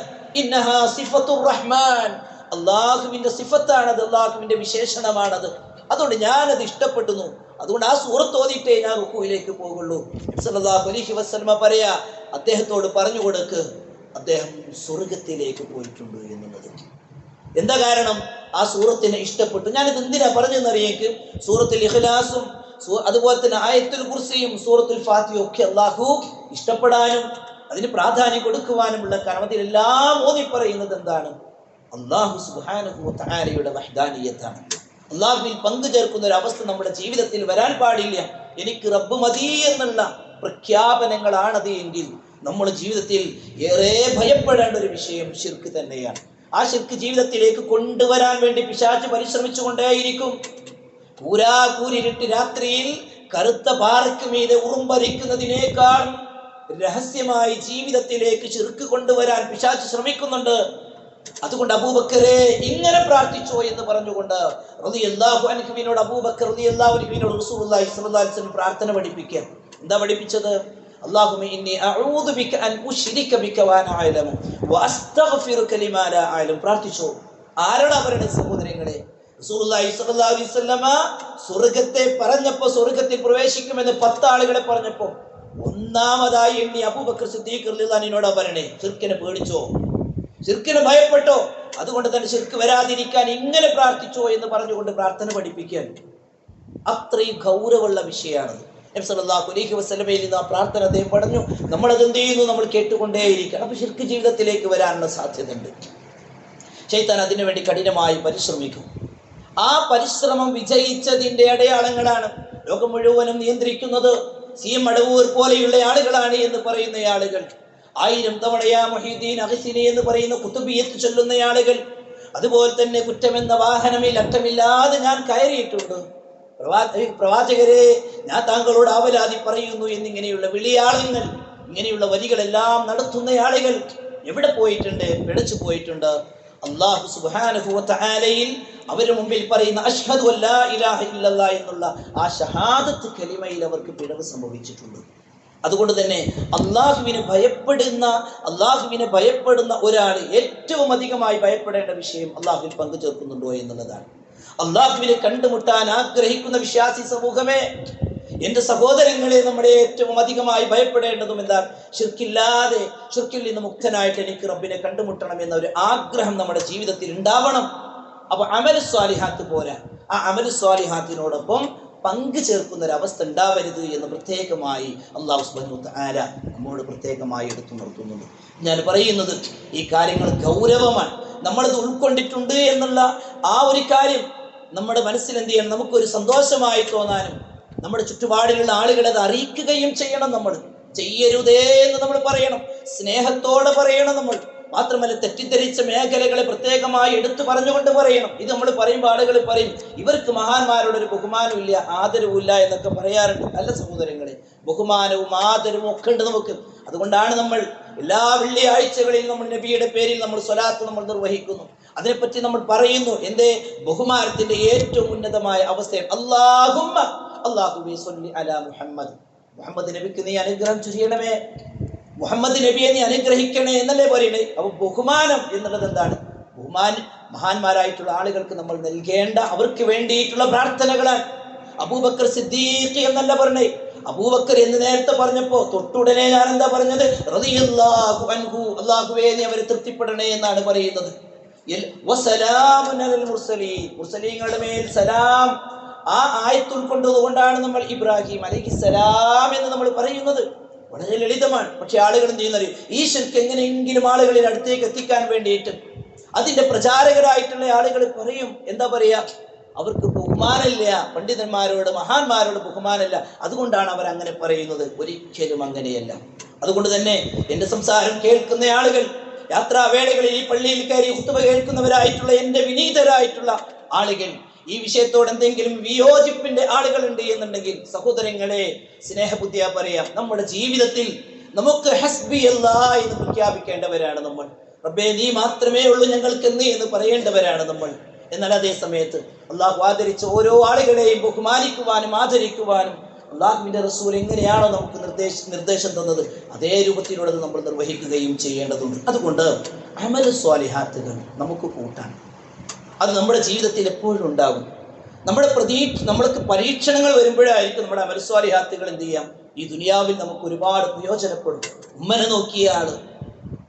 ഇന്നഹാ സിഫത്തുർ റഹ്മാൻ, അള്ളാഹുവിന്റെ സിഫത്താണത്, അള്ളാഹുവിന്റെ വിശേഷണമാണത്. അതുകൊണ്ട് ഞാനത് ഇഷ്ടപ്പെടുന്നു, അതുകൊണ്ട് ആ സൂറത്ത് ഓതിയിട്ടേ ഞാൻ റുക്കൂയിലേക്ക് പോകുള്ളൂ. നബി സല്ലല്ലാഹു അലൈഹി വസല്ലം പറയാ, അദ്ദേഹത്തോട് പറഞ്ഞു കൊടുക്ക്, അദ്ദേഹം സ്വർഗത്തിലേക്ക് പോയിട്ടുണ്ട് എന്നുള്ളത്. എന്താ കാരണം? ആ സൂറത്തിനെ ഇഷ്ടപ്പെട്ടു. ഞാനിത് എന്തിനാ പറഞ്ഞെന്നറിയേക്ക്, സൂറത്തുൽ ഇഖ്ലാസും അതുപോലെ തന്നെ ആയത്തുൽ കുർസിയും സൂറത്തുൽ ഫാത്തിഹയും ഒക്കെ അല്ലാഹു ഇഷ്ടപ്പെടാനും അതിന് പ്രാധാന്യം കൊടുക്കുവാനുമുള്ള കാരണം അതിലെല്ലാം ഓതി പറയുന്നത് എന്താണ്? അല്ലാഹു സുബ്ഹാനഹു വ തആലയുടെ വഹ്ദാനിയത്താണ്. അല്ലാഹുവിൽ പങ്കു ചേർക്കുന്ന ഒരു അവസ്ഥ നമ്മുടെ ജീവിതത്തിൽ വരാൻ പാടില്ല. എനിക്ക് റബ്ബ് മതി എന്നുള്ള പ്രഖ്യാപനങ്ങളാണത് എങ്കിൽ നമ്മുടെ ജീവിതത്തിൽ ഏറെ ഭയപ്പെടേണ്ട ഒരു വിഷയം ശിർക്ക് തന്നെയാണ്. ആ ശിർക്ക് ജീവിതത്തിലേക്ക് കൊണ്ടുവരാൻ വേണ്ടി പിശാച് പരിശ്രമിച്ചു കൊണ്ടേയിരിക്കും. കൂരിരുട്ട് രാത്രിയിൽ കറുത്ത പാറയ്ക്ക് മീതെ ഉറുമ്പരിക്കുന്നതിനേക്കാൾ രഹസ്യമായി ജീവിതത്തിലേക്ക് ശിർക്ക് കൊണ്ടുവരാൻ പിശാച് ശ്രമിക്കുന്നുണ്ട്. അതുകൊണ്ട് അബൂബക്കറെ ഇങ്ങനെ പ്രാർത്ഥിച്ചോ എന്ന് പറഞ്ഞുകൊണ്ട് റളിയല്ലാഹു അൻഹുവിനോട് അബൂബക്കർ റളിയല്ലാഹു അൻഹുവിനോട് റസൂലുള്ളാഹി സ്വല്ലല്ലാഹു അലൈഹി വസല്ലം പ്രാർത്ഥന പഠിപ്പിക്കുക. എന്താ പഠിപ്പിച്ചത്? അല്ലാഹുമ്മ ഇന്നി അഊദു ബിക അൻ ഉശ്രിക ബിക വഅന അഅലമു വഅസ്തഗ്ഫിറുക ലിമാ ലാ അഅലം. പ്രാർത്ഥിച്ചോ. ആരോടാ പറയുന്നത് സഹോദരങ്ങളെ? റസൂലുള്ളാഹി സ്വല്ലല്ലാഹു അലൈഹി വസല്ലമ സ്വർഗ്ഗത്തെ പറഞ്ഞപ്പോൾ, സ്വർഗ്ഗത്തിൽ പ്രവേശിക്കുമെന്ന് 10 ആളുകളെ പറഞ്ഞപ്പോൾ ഒന്നാമതായി എണ്ണി അബൂബക്കർ സിദ്ദീഖ് റളിയല്ലാഹു അൻഹുവിനോടാ പറയണേ, ശിർക്കിനെ പേടിച്ചോ, ശിർക്കിനെ ഭയപ്പെട്ടോ, അതുകൊണ്ട് തന്നെ ശിർക്ക് വരാതിരിക്കാൻ ഇങ്ങനെ പ്രാർത്ഥിച്ചോ എന്ന് പറഞ്ഞുകൊണ്ട് പ്രാർത്ഥന പഠിപ്പിക്കാൻ. അത്രയും ഗൗരവമുള്ള വിഷയമാണത്. നബി സല്ലല്ലാഹു അലൈഹി വസല്ലമയിൽ നിന്ന് ആ പ്രാർത്ഥന അദ്ദേഹം പറഞ്ഞു. നമ്മളത് എന്ത് ചെയ്യുന്നു? നമ്മൾ കേട്ടുകൊണ്ടേയിരിക്കണം. അപ്പൊ ശിർക്ക് ജീവിതത്തിലേക്ക് വരാനുള്ള സാധ്യതയുണ്ട്. ശൈത്താൻ അതിനു വേണ്ടി കഠിനമായി പരിശ്രമിക്കും. ആ പരിശ്രമം വിജയിച്ചതിന്റെ അടയാളങ്ങളാണ് ലോകം മുഴുവനും നിയന്ത്രിക്കുന്നത് CM അടവൂർ പോലെയുള്ള ആളുകളാണ് എന്ന് പറയുന്ന ആളുകൾ, 1000 തവണ യാ മുഹീദ്ദീൻ അഗ്സിനി എന്ന് പറയുന്ന കുതുബിയത്ത് ചൊല്ലുന്ന ആളുകൾ, അതുപോലെ തന്നെ കുറ്റമെന്ന വാഹനമിൽ അറ്റമില്ലാതെ ഞാൻ കയറിയിട്ടുണ്ട്, പ്രവാചകരെ ഞാൻ താങ്കളോട് ആവലാതി പറയുന്നു എന്നിങ്ങനെയുള്ള വിളിയാളങ്ങൾ, ഇങ്ങനെയുള്ള വരികളെല്ലാം നടത്തുന്ന ആളുകൾ എവിടെ പോയിട്ടുണ്ട്? പിഴച്ചു പോയിട്ടുണ്ട്. അല്ലാഹു സുബ്ഹാനഹു വ തആലയിൽ അവരുടെ മുമ്പിൽ പറയുന്ന അഷ്ഹദു അല്ലാ ഇലാഹ ഇല്ലല്ലാഹ് എന്നുള്ള ആ ഷഹാദത്ത് കലിമയിൽ അവർക്ക് പിഴവ് സംഭവിച്ചിട്ടുണ്ട്. അതുകൊണ്ട് തന്നെ അള്ളാഹുവിനെ ഭയപ്പെടുന്ന ഒരാൾ ഏറ്റവും അധികമായി ഭയപ്പെടേണ്ട വിഷയം അള്ളാഹുവിൽ പങ്കു ചേർക്കുന്നുണ്ടോ എന്നുള്ളതാണ്. അള്ളാഹുവിനെ കണ്ടുമുട്ടാൻ ആഗ്രഹിക്കുന്ന വിശ്വാസി സമൂഹമേ, എന്റെ സഹോദരങ്ങളെ, നമ്മളെ ഏറ്റവും അധികമായി ഭയപ്പെടേണ്ടതും എന്താണ്? ശിർക്കില്ലാതെ, ശിർക്കിൽ നിന്ന് മുക്തനായിട്ട് എനിക്ക് റബ്ബിനെ കണ്ടുമുട്ടണം എന്ന ഒരു ആഗ്രഹം നമ്മുടെ ജീവിതത്തിൽ ഉണ്ടാവണം. അപ്പൊ അമലു സ്വാലിഹാത്ത് പോരാ, ആ അമലു സ്വാലിഹാത്തിനോടൊപ്പം പങ്കു ചേർക്കുന്ന ഒരു അവസ്ഥ ഉണ്ടാവരുത് എന്ന് പ്രത്യേകമായി അല്ലാഹു സുബ്ഹാനഹു വ തആല നമ്മോട് പ്രത്യേകമായി എടുത്തു നിർത്തുന്നുണ്ട്. ഞാൻ പറയുന്നത് ഈ കാര്യങ്ങൾ ഗൗരവമാണ്. നമ്മളത് ഉൾക്കൊണ്ടിട്ടുണ്ട് എന്നുള്ള ആ ഒരു കാര്യം നമ്മുടെ മനസ്സിൽ എന്ത് ചെയ്യണം? നമുക്കൊരു സന്തോഷമായി തോന്നാനും നമ്മുടെ ചുറ്റുപാടിലുള്ള ആളുകളെ അത് അറിയിക്കുകയും ചെയ്യണം. നമ്മൾ ചെയ്യരുതേ എന്ന് നമ്മൾ പറയണം, സ്നേഹത്തോടെ പറയണം. നമ്മൾ മാത്രമല്ല തെറ്റിദ്ധരിച്ച മേഖലകളെ പ്രത്യേകമായി എടുത്തു പറഞ്ഞുകൊണ്ട് പറയണം. ഇത് നമ്മൾ പറയുമ്പോൾ ആളുകൾ പറയും, ഇവർക്ക് മഹാന്മാരോടൊരു ബഹുമാനവും ഇല്ല, ആദരവും ഇല്ല എന്നൊക്കെ പറയാറുണ്ട്. അല്ല സഹോദരങ്ങളെ, ബഹുമാനവും ആദരവും ഒക്കെ ഉണ്ട് നമുക്ക്. അതുകൊണ്ടാണ് നമ്മൾ എല്ലാ വെള്ളിയാഴ്ചകളിലും നമ്മൾ നബിയുടെ പേരിൽ നമ്മൾ സ്വലാത്ത് നമ്മൾ നിർവഹിക്കുന്നു. അതിനെപ്പറ്റി നമ്മൾ പറയുന്നു. എന്തേ? ബഹുമാനത്തിന്റെ ഏറ്റവും ഉന്നതമായ അവസ്ഥയാണ് അല്ലാഹുമ്മ അല്ലാഹുവേ സ്വല്ലി അലാ മുഹമ്മദ്, മുഹമ്മദ് നബിക്ക് നീ അനുഗ്രഹം ചൊരിയണമേ, മുഹമ്മദ് നബിയെ നീ അനുഗ്രഹിക്കണേ എന്നല്ലേ പറയണേ. അപ്പൊ ബഹുമാനം എന്നുള്ളത് എന്താണ്? മഹാന്മാരായിട്ടുള്ള ആളുകൾക്ക് നമ്മൾ നൽകേണ്ട അവർക്ക് വേണ്ടിയിട്ടുള്ള പ്രാർത്ഥനകളാണ്. അബൂബക്കർ സിദ്ദീഖ് എന്നല്ല പറഞ്ഞേ, അബൂബക്കർ എന്ന് നേരത്തെ പറഞ്ഞപ്പോ തൊട്ടുടനെ ഞാൻ എന്താ പറഞ്ഞത്? റളിയല്ലാഹു അൻഹു, അല്ലാഹുവേ നീ അവരെ തൃപ്തിപ്പെടണേ എന്നാണ് പറയുന്നത്. വസലാമുൻ അലൽ മുർസലീൻ, മുർസലീങ്ങളുടെ മേൽ സലാം. ആ ആയത്ത് ഉൾക്കൊണ്ടതുകൊണ്ടാണ് നമ്മൾ ഇബ്രാഹിം അലൈഹിസ്സലാം എന്ന് നമ്മൾ പറയുന്നത്. വളരെ ലളിതമാണ്. പക്ഷെ ആളുകൾ എന്ത് ചെയ്യുന്നത്? ഈ ശിർക്ക് എങ്ങനെയെങ്കിലും ആളുകളിൽ അടുത്തേക്ക് എത്തിക്കാൻ വേണ്ടിയിട്ട് അതിന്റെ പ്രചാരകരായിട്ടുള്ള ആളുകൾ പറയും, എന്താ പറയാ, അവർക്ക് ബഹുമാനമില്ല, പണ്ഡിതന്മാരോട് മഹാന്മാരോട് ബഹുമാനമില്ല, അതുകൊണ്ടാണ് അവർ അങ്ങനെ പറയുന്നത്. ഒരിക്കലും അങ്ങനെയല്ല. അതുകൊണ്ട് തന്നെ എന്റെ സംസാരം കേൾക്കുന്ന ആളുകൾ, യാത്രാവേളകളിൽ ഈ പള്ളിയിൽ കയറി ഖുതുബ കേൾക്കുന്നവരായിട്ടുള്ള എന്റെ വിനീതരായിട്ടുള്ള ആളുകൾ, ഈ വിഷയത്തോട് എന്തെങ്കിലും വിയോജിപ്പിന്റെ ആളുകളുണ്ട് എന്നുണ്ടെങ്കിൽ സഹോദരങ്ങളെ, സ്നേഹബുദ്ധിയാ പറയാം, നമ്മുടെ ജീവിതത്തിൽ നമുക്ക് ഹസ്ബി അല്ലാഹ് എന്ന് പ്രഖ്യാപിക്കേണ്ടവരാണ് നമ്മൾ. റബ്ബേ നീ മാത്രമേ ഉള്ളൂ ഞങ്ങൾക്ക് എന്ന് പറയേണ്ടവരാണ് നമ്മൾ. എന്നാൽ അതേ സമയത്ത് അള്ളാഹു ആദരിച്ച ഓരോ ആളുകളെയും ബഹുമാനിക്കുവാനും ആദരിക്കുവാനും അള്ളാഹുവിന്റെ റസൂൽ എങ്ങനെയാണോ നമുക്ക് നിർദ്ദേശം തന്നത് അതേ രൂപത്തിലൂടെ നമ്മൾ നിർവഹിക്കുകയും ചെയ്യേണ്ടതുണ്ട്. അതുകൊണ്ട് അമൽ സ്വാലിഹാത്തുകൾ നമുക്ക് കൂട്ടാൻ, അത് നമ്മുടെ ജീവിതത്തിൽ എപ്പോഴും ഉണ്ടാകും. നമ്മൾക്ക് പരീക്ഷണങ്ങൾ വരുമ്പോഴായിരിക്കും നമ്മുടെ അമൽ സ്വാലിഹാത്തുകൾ എന്ത് ചെയ്യാം, ഈ ദുനിയാവിൽ നമുക്ക് ഒരുപാട് പ്രയോജനപ്പെടും. ഉമ്മനെ നോക്കിയ ആള്,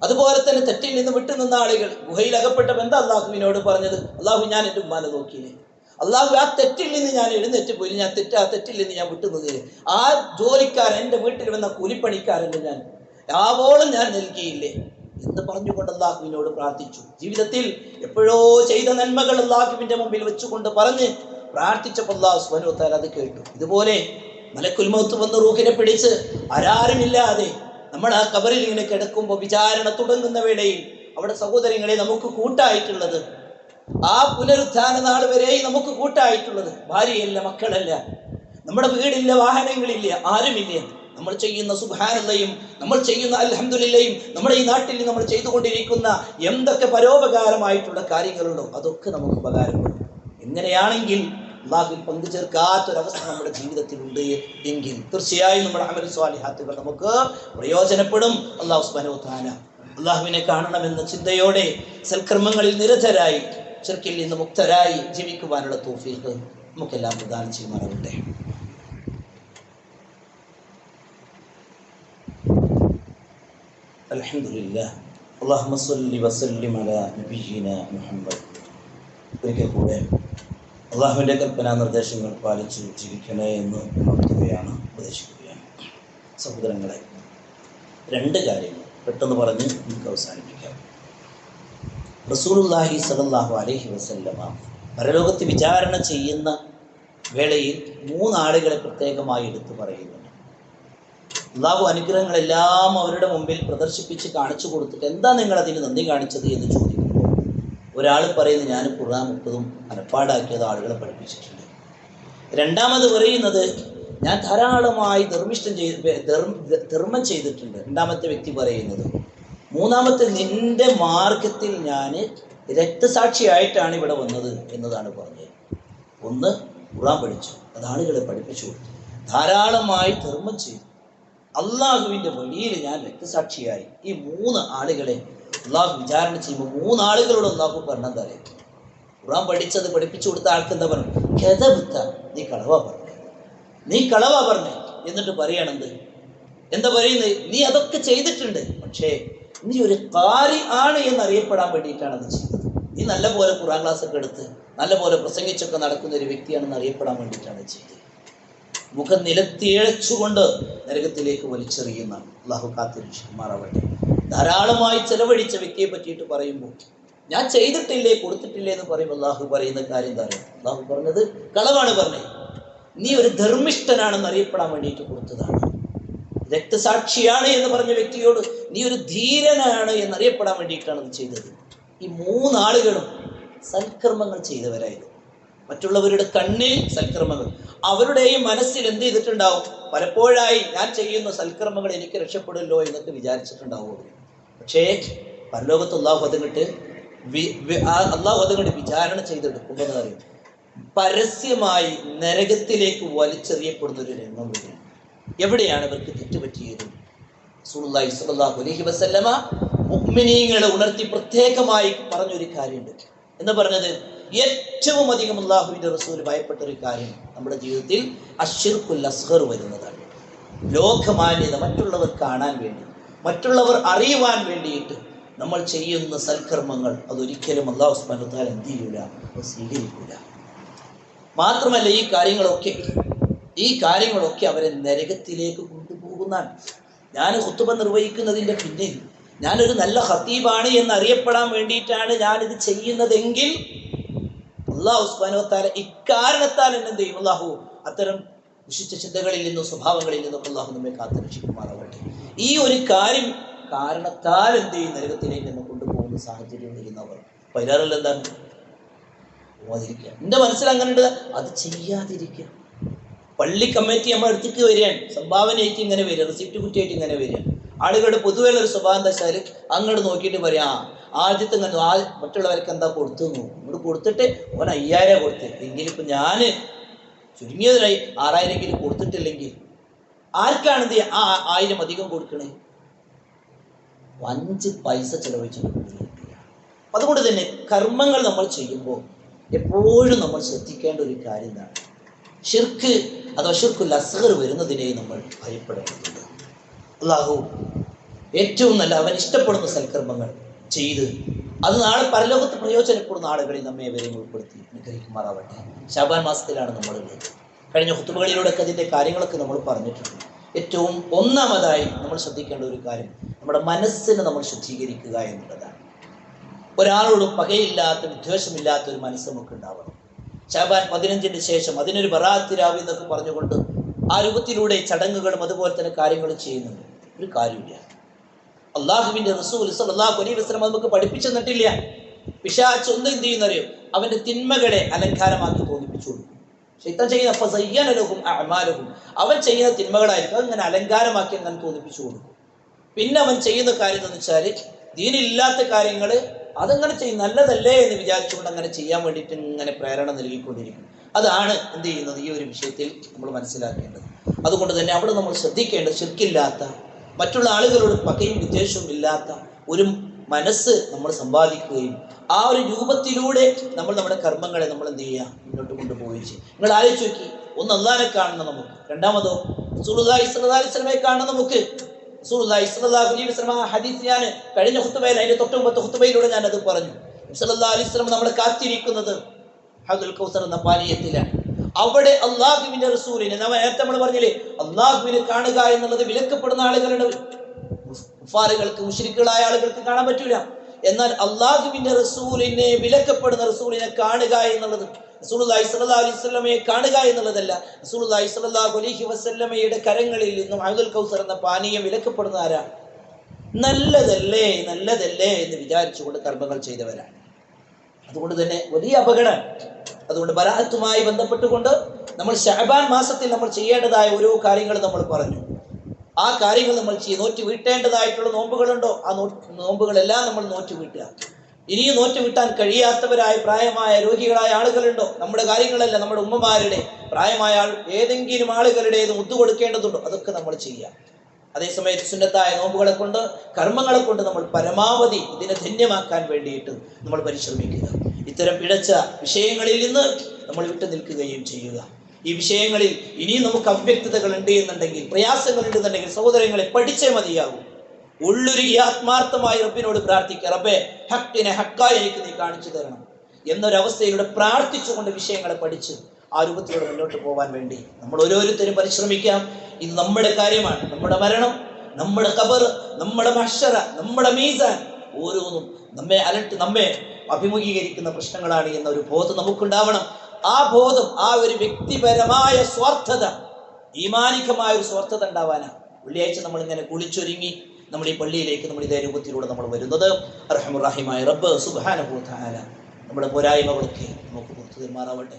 അതുപോലെ തന്നെ തെറ്റിൽ നിന്ന് വിട്ടുനിന്ന ആളുകൾ, ഗുഹയിൽ അകപ്പെട്ട എന്താ അള്ളാഹുവിനോട് പറഞ്ഞത്? അള്ളാഹു ഞാൻ എൻ്റെ ഉമ്മാനെ നോക്കിയില്ലേ, അള്ളാഹു ആ തെറ്റിൽ നിന്ന് ഞാൻ എഴുന്നേറ്റ് പോയി, ഞാൻ ആ തെറ്റിൽ നിന്ന് ഞാൻ വിട്ടുനിന്നില്ലേ, ആ ജോലിക്കാരൻ എൻ്റെ വീട്ടിൽ വന്ന കൂലിപ്പണിക്കാരന് ഞാൻ ആവോളം ഞാൻ നൽകിയില്ലേ എന്ന് പറഞ്ഞുകൊണ്ട് അള്ളാഹുവിനോട് പ്രാർത്ഥിച്ചു. ജീവിതത്തിൽ എപ്പോഴോ ചെയ്ത നന്മകൾ അള്ളാഹുവിന്റെ മുമ്പിൽ വെച്ചുകൊണ്ട് പറഞ്ഞ് പ്രാർത്ഥിച്ചപ്പോൾ അള്ളാഹു സുബ്ഹാനഹു വ തആല അത് കേട്ടു. ഇതുപോലെ മലക്കുൽ മൗത്ത് വന്ന് റൂഹിനെ പിടിച്ച് ആരാരുമില്ലാതെ നമ്മൾ ആ ഖബറിൽ ഇങ്ങനെ കിടക്കുമ്പോൾ വിചാരണ തുടങ്ങുന്ന വേളയിൽ അവിടെ സഹോദരങ്ങളെ നമുക്ക് കൂട്ടായിട്ടുള്ളത്, ആ പുനരുത്ഥാന നാൾ വരെ നമുക്ക് കൂട്ടായിട്ടുള്ളത് ഭാര്യയല്ല, മക്കളല്ല, നമ്മുടെ വീടില്ല, വാഹനങ്ങളില്ല, ആരുമില്ല. നമ്മൾ ചെയ്യുന്ന സുബ്ഹാനല്ലയും നമ്മൾ ചെയ്യുന്ന അൽഹംദുലില്ലയും നമ്മുടെ ഈ നാട്ടിൽ നമ്മൾ ചെയ്തുകൊണ്ടിരിക്കുന്ന എന്തൊക്കെ പരോപകാരമായിട്ടുള്ള കാര്യങ്ങളുണ്ടോ അതൊക്കെ നമുക്ക് ഉപകാരപ്പെടും. എങ്ങനെയാണെങ്കിൽ അല്ലാഹുവിൽ പങ്കു ചേർക്കാത്തൊരവസ്ഥ നമ്മുടെ ജീവിതത്തിൽ ഉണ്ട് എങ്കിൽ തീർച്ചയായും നമ്മുടെ അമൽ സ്വാലിഹാത്തുകൾ നമുക്ക് പ്രയോജനപ്പെടും. അല്ലാഹു സുബ്ഹാനഹു വ തആല അല്ലാഹുവിനെ കാണണമെന്ന ചിന്തയോടെ സൽക്കർമ്മങ്ങളിൽ നിരതരായി ശിർക്കിൽ നിന്ന് മുക്തരായി ജീവിക്കുവാനുള്ള തൗഫീഖ് നമുക്കെല്ലാം പ്രദാനം ചെയ്യുമാറാകട്ടെ. അൽഹംദുലില്ലാഹ്, അല്ലാഹുമ്മ സ്വല്ലി വസല്ലിം അലാ നബിയിനാ മുഹമ്മദ്. ഒരിക്കൽ കൂടെ അള്ളാഹുവിൻ്റെ കൽപ്പനാ നിർദ്ദേശങ്ങൾ പാലിച്ചു ജീവിക്കണേ എന്ന് ഉണർത്തുകയാണ്, ഉപദേശിക്കുകയാണ്. സഹോദരങ്ങളെ, രണ്ട് കാര്യങ്ങൾ പെട്ടെന്ന് പറഞ്ഞ് നമുക്ക് അവസാനിപ്പിക്കാം. റസൂലുള്ളാഹി സ്വല്ലല്ലാഹു അലൈഹി വസല്ലമ പരലോകത്ത് വിചാരണ ചെയ്യുന്ന വേളയിൽ മൂന്നാളുകളെ പ്രത്യേകമായി എടുത്തു പറയുന്നുണ്ട്. അള്ളാഹു അനുഗ്രഹങ്ങളെല്ലാം അവരുടെ മുമ്പിൽ പ്രദർശിപ്പിച്ച് കാണിച്ചു കൊടുത്തിട്ട് എന്താ നിങ്ങൾ അതിന് നന്ദി കാണിച്ചത് എന്ന് ചോദിക്കുമ്പോൾ ഒരാൾ പറയുന്നത് ഞാൻ ഖുർആൻ 30 മനപ്പാടാക്കിയത് ആളുകളെ പഠിപ്പിച്ചിട്ടുണ്ട്. രണ്ടാമത് പറയുന്നത് ഞാൻ ധാരാളമായി ധർമ്മം ചെയ്തിട്ടുണ്ട്. രണ്ടാമത്തെ വ്യക്തി പറയുന്നത്. മൂന്നാമത്തെ നിന്റെ മാർഗത്തിൽ ഞാൻ രക്തസാക്ഷിയായിട്ടാണ് ഇവിടെ വന്നത് എന്നതാണ് പറഞ്ഞത്. ഒന്ന് ഖുർആൻ പഠിച്ചു, അത് ആളുകളെ പഠിപ്പിച്ചു കൊടുത്തു. ധാരാളമായി ധർമ്മം ചെയ്തു, അള്ളാഹുവിൻ്റെ വഴിയിൽ ഞാൻ രക്തസാക്ഷിയായി. ഈ 3 ആളുകളെ അള്ളാഹു വിചാരണ ചെയ്യുമ്പോൾ 3 ആളുകളോട് അള്ളാഹു പറഞ്ഞെന്താ അറിയാം? ഖുർആൻ പഠിച്ചത് പഠിപ്പിച്ചു കൊടുത്ത ആൾക്ക് എന്താ പറഞ്ഞു? കെതബുത്ത, നീ കളവാ പറഞ്ഞേ. എന്നിട്ട് പറയണത് എന്താ പറയുന്നത്? നീ അതൊക്കെ ചെയ്തിട്ടുണ്ട്, പക്ഷേ നീ ഒരു ഖാരി ആണ് എന്നറിയപ്പെടാൻ വേണ്ടിയിട്ടാണ് അത് ചെയ്തത്. നീ നല്ല പോലെ ഖുർആൻ ക്ലാസ് ഒക്കെ എടുത്ത് നല്ല പോലെ പ്രസംഗിച്ചൊക്കെ നടക്കുന്ന ഒരു വ്യക്തിയാണെന്ന് അറിയപ്പെടാൻ വേണ്ടിയിട്ടാണ് ചെയ്തത്. മുഖം നിലത്തിഴച്ചുകൊണ്ട് നരകത്തിലേക്ക് വലിച്ചെറിയുന്ന അള്ളാഹു കാത്തിരക്ഷിക്കുമാറാവട്ടെ. ധാരാളമായി ചെലവഴിച്ച വ്യക്തിയെ പറ്റിയിട്ട് പറയുമ്പോൾ ഞാൻ ചെയ്തിട്ടില്ലേ കൊടുത്തിട്ടില്ലേ എന്ന് പറയുമ്പോൾ അള്ളാഹു പറയുന്ന കാര്യം എന്താ? അള്ളാഹു പറഞ്ഞത് കളവാണ് പറഞ്ഞത്. നീ ഒരു ധർമ്മിഷ്ഠനാണെന്ന് അറിയപ്പെടാൻ വേണ്ടിയിട്ട് കൊടുത്തതാണ്. രക്തസാക്ഷിയാണ് എന്ന് പറഞ്ഞ വ്യക്തിയോട് നീ ഒരു ധീരനാണ് എന്നറിയപ്പെടാൻ വേണ്ടിയിട്ടാണ് അത് ചെയ്തത്. ഈ മൂന്നാളുകളും സൽക്കർമ്മങ്ങൾ ചെയ്തവരായിരുന്നു. മറ്റുള്ളവരുടെ കണ്ണിൽ സൽക്കർമ്മങ്ങൾ, അവരുടെയും മനസ്സിൽ എന്ത് ചെയ്തിട്ടുണ്ടാവും? പലപ്പോഴായി ഞാൻ ചെയ്യുന്ന സൽക്കർമ്മങ്ങൾ എനിക്ക് രക്ഷപ്പെടില്ലോ എന്നൊക്കെ വിചാരിച്ചിട്ടുണ്ടാവും. പക്ഷേ പരലോകത്ത് അള്ളാഹു അതുകൊണ്ട് വിചാരണ ചെയ്തെടുക്കുമ്പോൾ അറിയും, പരസ്യമായി നരകത്തിലേക്ക് വലിച്ചെറിയപ്പെടുന്ന ഒരു രംഗം വരും. എവിടെയാണ് ഇവർക്ക് തെറ്റുപറ്റിയത്? റസൂലുള്ളാഹി സ്വല്ലല്ലാഹു അലൈഹി വസല്ലമ മുഅ്മിനീങ്ങളെ ഉണർത്തി പ്രത്യേകമായി പറഞ്ഞൊരു കാര്യമുണ്ട്. എന്ന് പറഞ്ഞത്, ഏറ്റവും അധികം അല്ലാഹുവിൻ്റെ റസൂൽ ഭയപ്പെട്ട ഒരു കാര്യം നമ്മുടെ ജീവിതത്തിൽ അശ്ശിർക്കുൽ അസ്ഗർ വരുന്നതാണ്. ലോകമാന്യത മറ്റുള്ളവർ കാണാൻ വേണ്ടി, മറ്റുള്ളവർ അറിയുവാൻ വേണ്ടിയിട്ട് നമ്മൾ ചെയ്യുന്ന സൽക്കർമ്മങ്ങൾ അതൊരിക്കലും അല്ലാഹു സുബ്ഹാനഹു വ തആല എന്ത് ചെയ്യൂല, സ്വീകരിക്കൂല. മാത്രമല്ല ഈ കാര്യങ്ങളൊക്കെ അവരെ നരകത്തിലേക്ക് കൊണ്ടുപോകുന്നതാണ്. ഞാൻ ഖുത്ബ നിർവഹിക്കുന്നതിൻ്റെ പിന്നിൽ ഞാനൊരു നല്ല ഖതീബാണ് എന്നറിയപ്പെടാൻ വേണ്ടിയിട്ടാണ് ഞാനിത് ചെയ്യുന്നതെങ്കിൽ അല്ലാഹു സുബ്ഹാനഹു വ തആല ഇക്കാരണത്താൽ എന്ത് ചെയ്യും? അല്ലാഹു അത്തരം വിശുദ്ധ ചിന്തകളിൽ നിന്നും സ്വഭാവങ്ങളിൽ നിന്നൊക്കെ അല്ലാഹു നമ്മെ കാത്തുരക്ഷിക്കുമാറാവട്ടെ. ഈ ഒരു കാരണത്താൽ എന്ത് ചെയ്യും? നരകത്തിലേക്ക് എന്നെ കൊണ്ടുപോകുന്ന സാഹചര്യം വരുന്നവർ പൈരാറിൽ എന്താണ് പോവാതിരിക്കുക. എൻ്റെ മനസ്സിൽ അങ്ങനെ ഉണ്ട്, അത് ചെയ്യാതിരിക്കുക. പള്ളി കമ്മിറ്റി നമ്മൾ അടുത്തേക്ക് വരികയാണ്, സംഭാവനയായിട്ട് ഇങ്ങനെ വരിക, റെസിപ്റ്റ് കുറ്റിയായിട്ട് ഇങ്ങനെ വരിക. ആളുകളുടെ പൊതുവെ ഒരു സ്വഭാവം എന്താ വെച്ചാൽ അങ്ങോട്ട് നോക്കിയിട്ട് പറയാം, ആദ്യത്തെ മറ്റുള്ളവർക്ക് എന്താ കൊടുത്തു നോക്കും, ഇങ്ങോട്ട് കൊടുത്തിട്ട് ഓൻ 5000 കൊടുത്ത് എങ്കിലും ഇപ്പം ഞാൻ ചുരുങ്ങിയതിനായി 6000 കൊടുത്തിട്ടില്ലെങ്കിൽ ആർക്കാണ് എന്ത് ചെയ്യുക? 1000 അധികം കൊടുക്കണേ, 5 പൈസ ചെലവഴിച്ചിട്ട്. അതുകൊണ്ട് തന്നെ കർമ്മങ്ങൾ നമ്മൾ ചെയ്യുമ്പോൾ എപ്പോഴും നമ്മൾ ശ്രദ്ധിക്കേണ്ട ഒരു കാര്യം എന്താണ്? ഷിർക്ക് അഥവാ ഷിർക്കുൽ അസ്ഗർ വരുന്നതിനെ നമ്മൾ ഭയപ്പെടേണ്ടതുണ്ട്. അല്ലാഹു ഏറ്റവും നല്ല അവൻ ഇഷ്ടപ്പെടുന്ന സൽക്കർമ്മങ്ങൾ ചെയ്ത് അത് നാളെ പരലോകത്ത് പ്രയോജനപ്പെടുന്ന ആളുകളിൽ നമ്മെ വരെയും ഉൾപ്പെടുത്തി അനുഗ്രഹിക്കുമാറാവട്ടെ. ശഅബാൻ മാസത്തിലാണ് നമ്മളുള്ളത്. കഴിഞ്ഞ ഖുതുബകളിലൂടെയൊക്കെ അതിൻ്റെ കാര്യങ്ങളൊക്കെ നമ്മൾ പറഞ്ഞിട്ടുണ്ട്. ഏറ്റവും ഒന്നാമതായി നമ്മൾ ശ്രദ്ധിക്കേണ്ട ഒരു കാര്യം നമ്മുടെ മനസ്സിനെ നമ്മൾ ശുദ്ധീകരിക്കുക എന്നുള്ളതാണ്. ഒരാളോടും പകയില്ലാത്ത വിദ്വേഷമില്ലാത്ത ഒരു മനസ്സ് നമുക്ക് ഉണ്ടാവണം. ശഅബാൻ 15-ന് ശേഷം അതിനൊരു ബറാഅത്ത് രാവ് എന്നൊക്കെ പറഞ്ഞുകൊണ്ട് ആ രൂപത്തിലൂടെ ചടങ്ങുകളും അതുപോലെ തന്നെ കാര്യങ്ങളും ചെയ്യുന്നുണ്ട്. ഒരു കാര്യമില്ല. അള്ളാഹുവിൻ്റെ റസൂൽ സ്വല്ലല്ലാഹു അലൈഹി വസല്ലം നമുക്ക് പഠിപ്പിച്ചു തന്നിട്ടില്ല. പിശാച് എന്ത് ചെയ്യുന്നറിയോ? അവൻ്റെ തിന്മകളെ അലങ്കാരമാക്കി തോന്നിപ്പിച്ചു കൊടുക്കും. ശൈത്താൻ ചെയ്യുന്ന ഫസയ്യനലഹും അഅമാലഹും, അവൻ ചെയ്യുന്ന തിന്മകളായിരിക്കും അങ്ങനെ അലങ്കാരമാക്കി അങ്ങനെ തോന്നിപ്പിച്ചു കൊടുക്കും. പിന്നെ അവൻ ചെയ്യുന്ന കാര്യം എന്ന് വെച്ചാൽ ദീനില്ലാത്ത കാര്യങ്ങൾ അതങ്ങനെ ചെയ്യും, നല്ലതല്ലേ എന്ന് വിചാരിച്ചുകൊണ്ട് അങ്ങനെ ചെയ്യാൻ വേണ്ടിയിട്ട് ഇങ്ങനെ പ്രേരണ നൽകിക്കൊണ്ടിരിക്കും. അതാണ് എന്ത് ചെയ്യുന്നത് ഈ ഒരു വിഷയത്തിൽ നമ്മൾ മനസ്സിലാക്കേണ്ടത്. അതുകൊണ്ട് തന്നെ അവിടെ നമ്മൾ ശ്രദ്ധിക്കേണ്ടത് ശിർക്കില്ലാത്ത, മറ്റുള്ള ആളുകളോട് പകയും വിദ്വേഷവും ഇല്ലാത്ത ഒരു മനസ്സ് നമ്മൾ സമ്പാദിക്കുകയും ആ ഒരു രൂപത്തിലൂടെ നമ്മൾ നമ്മുടെ കർമ്മങ്ങളെ നമ്മൾ എന്ത് ചെയ്യുക, മുന്നോട്ട് കൊണ്ടുപോവുകയും ചെയ്യും. നിങ്ങൾ ആലോചിച്ച് നോക്കി, ഒന്ന് അല്ലാഹനെ കാണുന്ന നമുക്ക്, രണ്ടാമതോ റസൂലുള്ളാഹി സ്വല്ലല്ലാഹു അലൈഹി വസല്ലമയെ കാണുന്ന നമുക്ക്. റസൂലുള്ളാഹി സ്വല്ലല്ലാഹു അലൈഹി വസല്ലം ഹദീസ് ഞാൻ കഴിഞ്ഞ ഖുതുബയിൽ അതിന്റെ തൊട്ടുമുമ്പത്തെ ഖുതുബയിലൂടെ ഞാൻ അത് പറഞ്ഞു. സല്ലല്ലാഹു അലൈഹി വസല്ലം നമ്മളെ കാത്തിരിക്കുന്നത് ഹൗദുൽ കൗസർ എന്ന പാനീയത്തിലാണ്. അവിടെ അള്ളാഹുവിന്റെ റസൂലിനെ നേരത്തെ നമ്മൾ പറഞ്ഞില്ലേ, അള്ളാഹുവിനെ കാണുക എന്നുള്ളത് വിലക്കപ്പെടുന്ന ആളുകളുടെ കുഫാറുകൾക്ക്, മുശ്രിക്കുകളായ ആളുകൾക്ക് കാണാൻ പറ്റൂല. എന്നാൽ അള്ളാഹുവിന്റെ റസൂലിനെ, വിലക്കപ്പെടുന്ന റസൂലിനെ കാണുക എന്നുള്ളത്, റസൂലുള്ളാഹി സ്വല്ലല്ലാഹു അലൈഹി വസല്ലമയെ കാണുക എന്നുള്ളതല്ല, റസൂലുള്ളാഹി സ്വല്ലല്ലാഹു അലൈഹി വസല്ലമയുടെ കരങ്ങളിൽ നിന്നും ഹൗദുൽ കൗസർ എന്ന പാനീയം വിലക്കപ്പെടുന്ന ആരാ? നല്ലതല്ലേ എന്ന് വിചാരിച്ചുകൊണ്ട് കർമ്മങ്ങൾ ചെയ്തവരാണ്. അതുകൊണ്ട് തന്നെ വലിയ അപകടം. അതുകൊണ്ട് ബറാഅത്തുമായി ബന്ധപ്പെട്ടുകൊണ്ട് നമ്മൾ ശഅബാൻ മാസത്തിൽ നമ്മൾ ചെയ്യേണ്ടതായ ഓരോ കാര്യങ്ങൾ നമ്മൾ പറഞ്ഞു. ആ കാര്യങ്ങൾ നമ്മൾ നോറ്റ് വീട്ടേണ്ടതായിട്ടുള്ള നോമ്പുകളുണ്ടോ, ആ നോമ്പുകളെല്ലാം നമ്മൾ നോറ്റ് വീട്ടുക. ഇനിയും നോറ്റ് വീട്ടാൻ കഴിയാത്തവരായ പ്രായമായ രോഗികളായ ആളുകളുണ്ടോ, നമ്മുടെ കാര്യങ്ങളല്ല, നമ്മുടെ ഉമ്മമാരുടെ പ്രായമായ ഏതെങ്കിലും ആളുകളുടേത് മുദ്ദു കൊടുക്കേണ്ടതുണ്ടോ, അതൊക്കെ നമ്മൾ ചെയ്യുക. അതേസമയത്ത് സുന്നത്തായ നോമ്പുകളെ കൊണ്ട്, കർമ്മങ്ങളെ കൊണ്ട് നമ്മൾ പരമാവധി ഇതിനെ ധന്യമാക്കാൻ വേണ്ടിയിട്ട് നമ്മൾ പരിശ്രമിക്കുക. ഇത്തരം പിഴച്ച വിഷയങ്ങളിൽ നിന്ന് നമ്മൾ വിട്ടു നിൽക്കുകയും ചെയ്യുക. ഈ വിഷയങ്ങളിൽ ഇനിയും നമുക്ക് അവ്യക്തതകൾ ഉണ്ട് എന്നുണ്ടെങ്കിൽ, പ്രയാസങ്ങൾ ഉണ്ടെന്നുണ്ടെങ്കിൽ സഹോദരങ്ങളെ പഠിച്ചേ മതിയാകും. ഉള്ളൊരുക്കി ആത്മാർത്ഥമായി റബ്ബിനോട് പ്രാർത്ഥിക്കുക, റബ്ബേ ഹക്കിനെ ഹക്കായി എനിക്ക് നീ കാണിച്ചു തരണം എന്നൊരവസ്ഥയിലൂടെ പ്രാർത്ഥിച്ചുകൊണ്ട് വിഷയങ്ങളെ പഠിച്ച് ആ രൂപത്തിലൂടെ മുന്നോട്ട് പോകാൻ വേണ്ടി നമ്മൾ ഓരോരുത്തരും പരിശ്രമിക്കാം. ഇത് നമ്മുടെ കാര്യമാണ്. നമ്മുടെ മരണം, നമ്മുടെ ഖബർ, നമ്മുടെ മഹ്ശറ, നമ്മുടെ മീസാൻ, ഓരോന്നും നമ്മെ അഭിമുഖീകരിക്കുന്ന പ്രശ്നങ്ങളാണ് എന്നൊരു ബോധം നമുക്കുണ്ടാവണം. ആ ബോധം, ആ ഒരു വ്യക്തിപരമായ സ്വാർത്ഥത, ഈമാനികമായ ഒരു സ്വാർത്ഥത ഉണ്ടാവാനാണ് വെള്ളിയാഴ്ച നമ്മൾ ഇങ്ങനെ കുളിച്ചൊരുങ്ങി നമ്മൾ ഈ പള്ളിയിലേക്ക് നമ്മൾ ഇതേ രൂപത്തിലൂടെ നമ്മൾ വരുന്നത്. അർഹമുർ റഹീമായ റബ്ബ് സുബ്ഹാനഹു വ തആല നമ്മുടെ പോരായ്മകളൊക്കെ നമുക്ക് പുറത്തു തരുമാറാവട്ടെ.